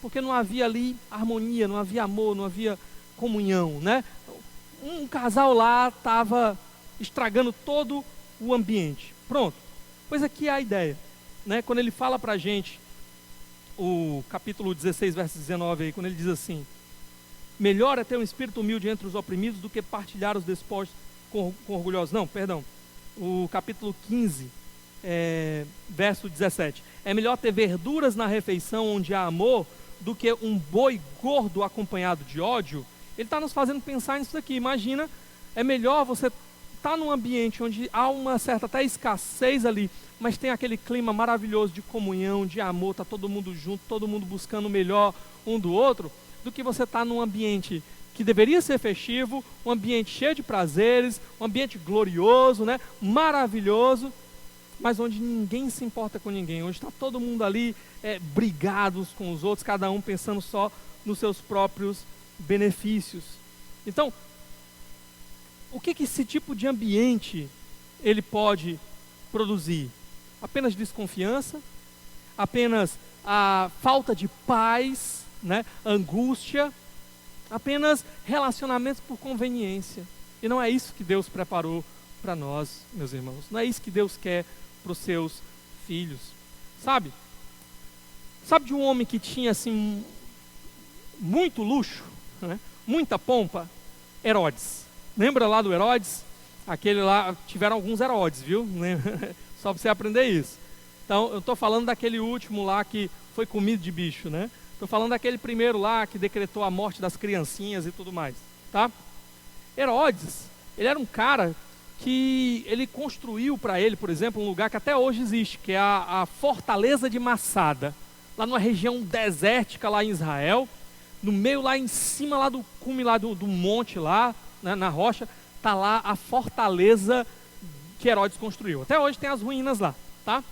Porque não havia ali harmonia, não havia amor, não havia comunhão, né? Um casal lá estava estragando todo o ambiente. Pronto. Pois aqui é a ideia, né? Quando ele fala para a gente, o capítulo 16, verso 19 aí, quando ele diz assim: melhor é ter um espírito humilde entre os oprimidos do que partilhar os despojos com orgulhosos. Não, perdão. O capítulo 15, verso 17. É melhor ter verduras na refeição onde há amor do que um boi gordo acompanhado de ódio. Ele está nos fazendo pensar nisso daqui. Imagina, é melhor você estar num ambiente onde há uma certa até escassez ali, mas tem aquele clima maravilhoso de comunhão, de amor, está todo mundo junto, todo mundo buscando o melhor um do outro, do que você estar num ambiente que deveria ser festivo, um ambiente cheio de prazeres, um ambiente glorioso, né, maravilhoso, mas onde ninguém se importa com ninguém, onde está todo mundo ali brigados com os outros, cada um pensando só nos seus próprios benefícios. Então, o que esse tipo de ambiente ele pode produzir? Apenas desconfiança, apenas a falta de paz, né? Angústia, apenas relacionamentos por conveniência. E não é isso que Deus preparou para nós, meus irmãos. Não é isso que Deus quer para os seus filhos. Sabe de um homem que tinha assim muito luxo, né? Muita pompa? Herodes. Lembra lá do Herodes? Aquele lá, tiveram alguns Herodes, viu? Só para você aprender isso. Então, eu estou falando daquele último lá que foi comido de bicho, né? Estou falando daquele primeiro lá que decretou a morte das criancinhas e tudo mais, tá? Herodes, ele era um cara que ele construiu para ele, por exemplo, um lugar que até hoje existe, que é a Fortaleza de Massada, lá numa região desértica lá em Israel, no meio lá em cima, lá do cume lá do monte lá, né, na rocha, está lá a fortaleza que Herodes construiu. Até hoje tem as ruínas lá, tá?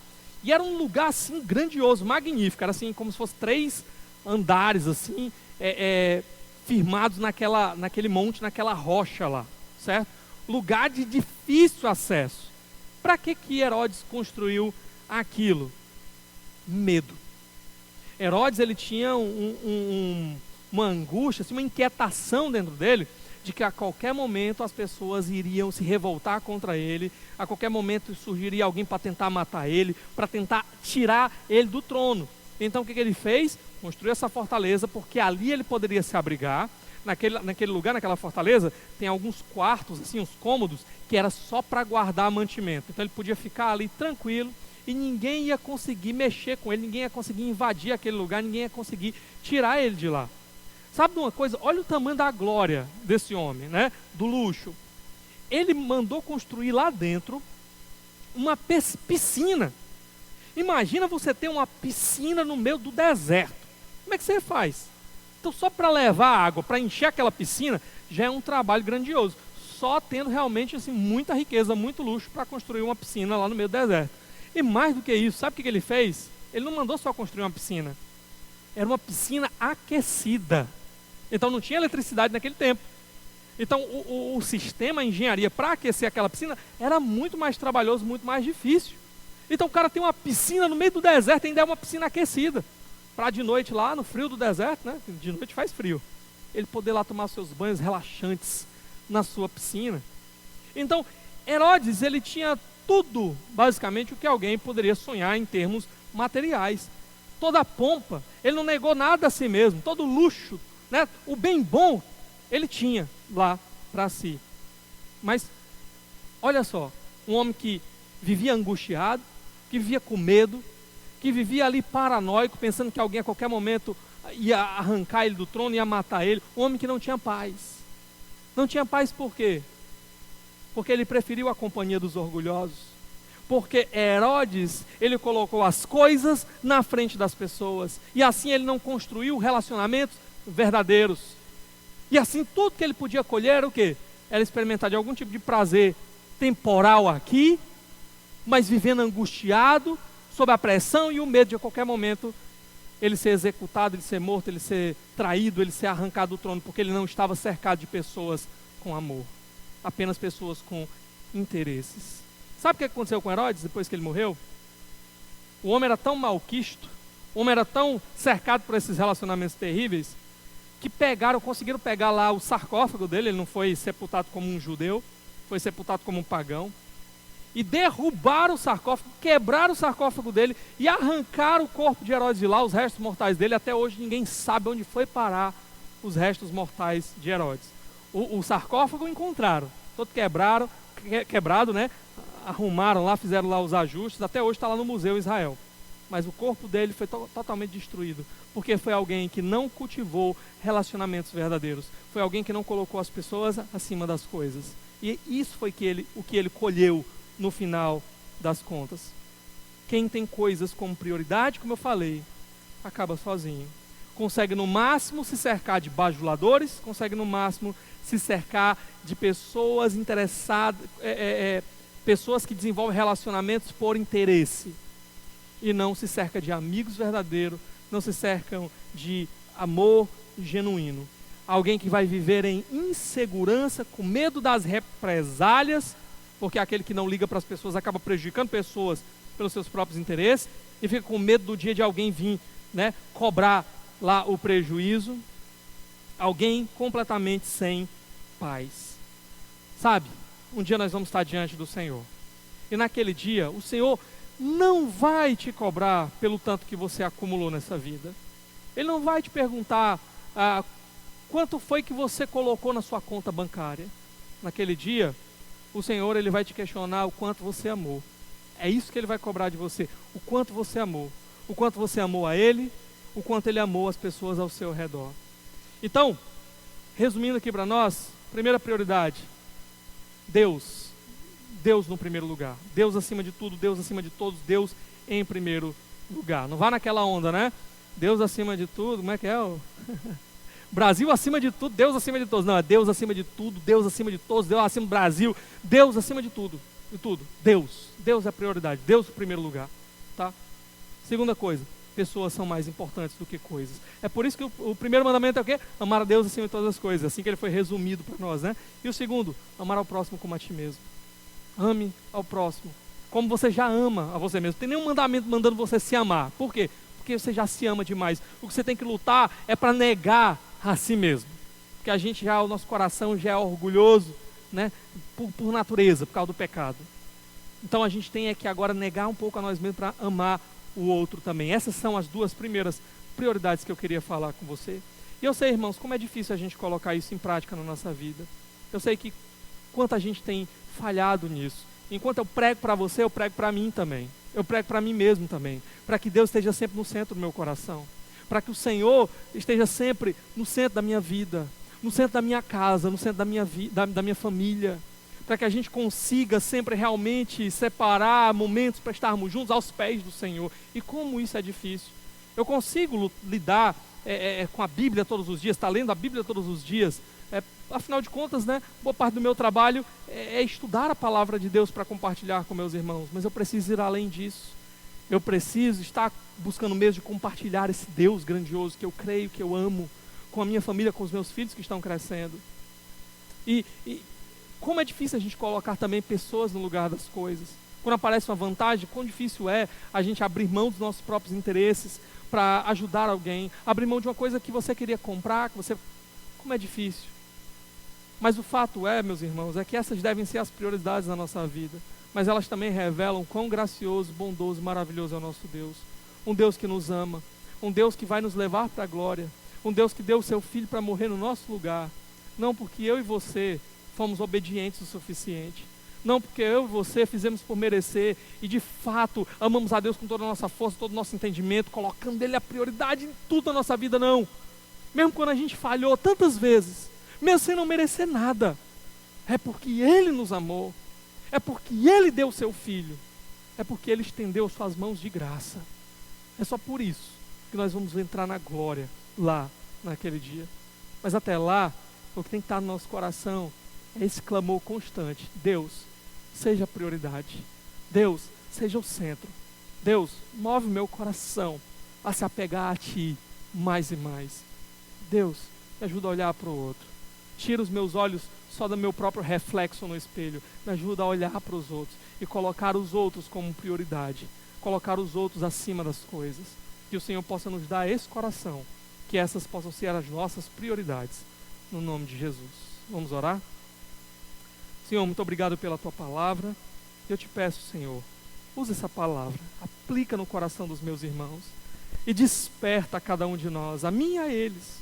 E era um lugar assim grandioso, magnífico, era assim como se fosse 3 andares assim, firmados naquele monte, naquela rocha lá, certo? Lugar de difícil acesso. Para que Herodes construiu aquilo? Medo. Herodes, ele tinha uma angústia, assim, uma inquietação dentro dele, de que a qualquer momento as pessoas iriam se revoltar contra ele, a qualquer momento surgiria alguém para tentar matar ele, para tentar tirar ele do trono. Então o que ele fez? Construiu essa fortaleza, porque ali ele poderia se abrigar. Naquele lugar, naquela fortaleza, tem alguns quartos, assim, uns cômodos, que era só para guardar mantimento. Então ele podia ficar ali tranquilo, e ninguém ia conseguir mexer com ele, ninguém ia conseguir invadir aquele lugar, ninguém ia conseguir tirar ele de lá. Sabe de uma coisa? Olha o tamanho da glória desse homem, né? Do luxo. Ele mandou construir lá dentro uma piscina. Imagina você ter uma piscina no meio do deserto. Como é que você faz? Então, só para levar água, para encher aquela piscina, já é um trabalho grandioso. Só tendo realmente assim, muita riqueza, muito luxo para construir uma piscina lá no meio do deserto. E mais do que isso, sabe o que ele fez? Ele não mandou só construir uma piscina. Era uma piscina aquecida. Então não tinha eletricidade naquele tempo. Então o sistema, a engenharia para aquecer aquela piscina era muito mais trabalhoso, muito mais difícil. Então o cara tem uma piscina no meio do deserto, ainda é uma piscina aquecida. Para de noite lá no frio do deserto, né? De noite faz frio. Ele poder lá tomar seus banhos relaxantes na sua piscina. Então Herodes, ele tinha tudo, basicamente, o que alguém poderia sonhar em termos materiais. Toda a pompa, ele não negou nada a si mesmo, todo o luxo, né? O bem bom, ele tinha lá para si. Mas, olha só, um homem que vivia angustiado, que vivia com medo, que vivia ali paranoico, pensando que alguém a qualquer momento ia arrancar ele do trono, ia matar ele. Um homem que não tinha paz. Não tinha paz por quê? Porque ele preferiu a companhia dos orgulhosos. Porque Herodes, ele colocou as coisas na frente das pessoas. E assim ele não construiu relacionamentos verdadeiros. E assim tudo que ele podia colher era o quê? Era experimentar de algum tipo de prazer temporal aqui, mas vivendo angustiado, sob a pressão e o medo de a qualquer momento ele ser executado, ele ser morto, ele ser traído, ele ser arrancado do trono, porque ele não estava cercado de pessoas com amor. Apenas pessoas com interesses. Sabe o que aconteceu com Herodes depois que ele morreu? O homem era tão malquisto, o homem era tão cercado por esses relacionamentos terríveis, que conseguiram pegar lá o sarcófago dele. Ele não foi sepultado como um judeu, foi sepultado como um pagão, e derrubaram o sarcófago, quebraram o sarcófago dele e arrancaram o corpo de Herodes de lá, os restos mortais dele. Até hoje ninguém sabe onde foi parar os restos mortais de Herodes. O sarcófago encontraram, todo quebrado, né? Arrumaram lá, fizeram lá os ajustes, até hoje está lá no Museu Israel. Mas o corpo dele foi totalmente destruído, porque foi alguém que não cultivou relacionamentos verdadeiros, foi alguém que não colocou as pessoas acima das coisas. E isso foi o que ele colheu no final das contas. Quem tem coisas como prioridade, como eu falei, acaba sozinho. Consegue no máximo se cercar de bajuladores, consegue no máximo se cercar de pessoas interessadas, pessoas que desenvolvem relacionamentos por interesse, e não se cerca de amigos verdadeiros, não se cercam de amor genuíno. Alguém que vai viver em insegurança, com medo das represálias, porque aquele que não liga para as pessoas acaba prejudicando pessoas pelos seus próprios interesses, e fica com medo do dia de alguém vir, né, cobrar lá o prejuízo. Alguém completamente sem paz. Sabe, um dia nós vamos estar diante do Senhor, e naquele dia o Senhor não vai te cobrar pelo tanto que você acumulou nessa vida. Ele não vai te perguntar quanto foi que você colocou na sua conta bancária. Naquele dia, o Senhor, ele vai te questionar o quanto você amou. É isso que ele vai cobrar de você, o quanto você amou. O quanto você amou a Ele, o quanto Ele amou as pessoas ao seu redor. Então, resumindo aqui para nós, primeira prioridade, Deus no primeiro lugar. Deus acima de tudo, Deus acima de todos, Deus em primeiro lugar. Não vá naquela onda, né? Deus acima de tudo, como é que é? Brasil acima de tudo, Deus acima de todos. Não, é Deus acima de tudo, Deus acima de todos, Deus acima do Brasil, Deus acima de tudo. De tudo. Deus é a prioridade, Deus é o primeiro lugar. Tá? Segunda coisa, pessoas são mais importantes do que coisas. É por isso que o primeiro mandamento é o quê? Amar a Deus acima de todas as coisas. Assim que ele foi resumido para nós, né? E o segundo, amar ao próximo como a ti mesmo. Ame ao próximo como você já ama a você mesmo. Não tem nenhum mandamento mandando você se amar. Por quê? Porque você já se ama demais. O que você tem que lutar é para negar a si mesmo. Porque a gente já, o nosso coração já é orgulhoso, né? Por natureza, por causa do pecado. Então a gente tem que agora negar um pouco a nós mesmos para amar o outro também. Essas são as duas primeiras prioridades que eu queria falar com você. E eu sei, irmãos, como é difícil a gente colocar isso em prática na nossa vida. Eu sei que quanta gente tem falhado nisso. Enquanto eu prego para você, eu prego para mim também. Eu prego para mim mesmo também. Para que Deus esteja sempre no centro do meu coração. Para que o Senhor esteja sempre no centro da minha vida. No centro da minha casa, no centro da minha família. Para que a gente consiga sempre realmente separar momentos para estarmos juntos aos pés do Senhor. E como isso é difícil. Eu consigo lidar com a Bíblia todos os dias, estar lendo a Bíblia todos os dias. Afinal de contas, né, boa parte do meu trabalho é estudar a palavra de Deus para compartilhar com meus irmãos. Mas eu preciso ir além disso. Eu preciso estar buscando meios de compartilhar esse Deus grandioso que eu creio, que eu amo, com a minha família, com os meus filhos que estão crescendo. E como é difícil a gente colocar também pessoas no lugar das coisas. Quando aparece uma vantagem, quão difícil é a gente abrir mão dos nossos próprios interesses para ajudar alguém. Abrir mão de uma coisa que você queria comprar, como é difícil. Mas o fato é, meus irmãos, é que essas devem ser as prioridades da nossa vida. Mas elas também revelam quão gracioso, bondoso, maravilhoso é o nosso Deus. Um Deus que nos ama, um Deus que vai nos levar para a glória, um Deus que deu o seu Filho para morrer no nosso lugar. Não porque eu e você fomos obedientes o suficiente. Não porque eu e você fizemos por merecer e de fato amamos a Deus com toda a nossa força, todo o nosso entendimento, colocando Ele a prioridade em tudo na nossa vida, não. Mesmo quando a gente falhou tantas vezes, mesmo sem não merecer nada, é porque Ele nos amou, é porque Ele deu o seu Filho, é porque Ele estendeu suas mãos de graça. É só por isso que nós vamos entrar na glória lá, naquele dia. Mas até lá, o que tem que estar no nosso coração é esse clamor constante: Deus, seja a prioridade. Deus, seja o centro. Deus, move o meu coração a se apegar a Ti mais e mais. Deus, me ajuda a olhar para o outro. Tira os meus olhos só do meu próprio reflexo no espelho. Me ajuda a olhar para os outros e colocar os outros como prioridade. Colocar os outros acima das coisas. Que o Senhor possa nos dar esse coração. Que essas possam ser as nossas prioridades. No nome de Jesus. Vamos orar? Senhor, muito obrigado pela Tua palavra. Eu te peço, Senhor, usa essa palavra. Aplica no coração dos meus irmãos. E desperta a cada um de nós, a mim e a eles,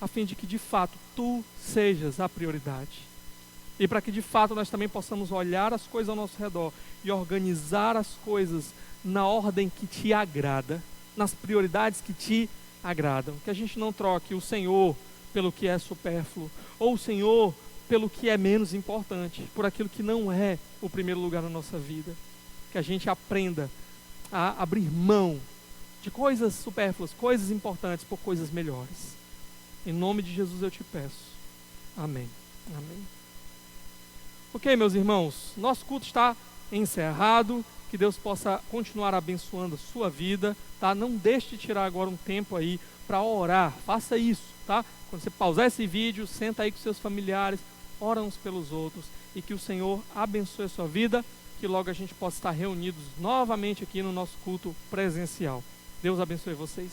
a fim de que de fato Tu sejas a prioridade. E para que de fato nós também possamos olhar as coisas ao nosso redor e organizar as coisas na ordem que Te agrada, nas prioridades que Te agradam. Que a gente não troque o Senhor pelo que é supérfluo, ou o Senhor pelo que é menos importante, por aquilo que não é o primeiro lugar na nossa vida. Que a gente aprenda a abrir mão de coisas supérfluas, coisas importantes por coisas melhores. Em nome de Jesus eu te peço. Amém. Amém. Ok, meus irmãos, nosso culto está encerrado. Que Deus possa continuar abençoando a sua vida, tá? Não deixe de tirar agora um tempo aí para orar. Faça isso, tá? Quando você pausar esse vídeo, senta aí com seus familiares, ora uns pelos outros e que o Senhor abençoe a sua vida, que logo a gente possa estar reunidos novamente aqui no nosso culto presencial. Deus abençoe vocês.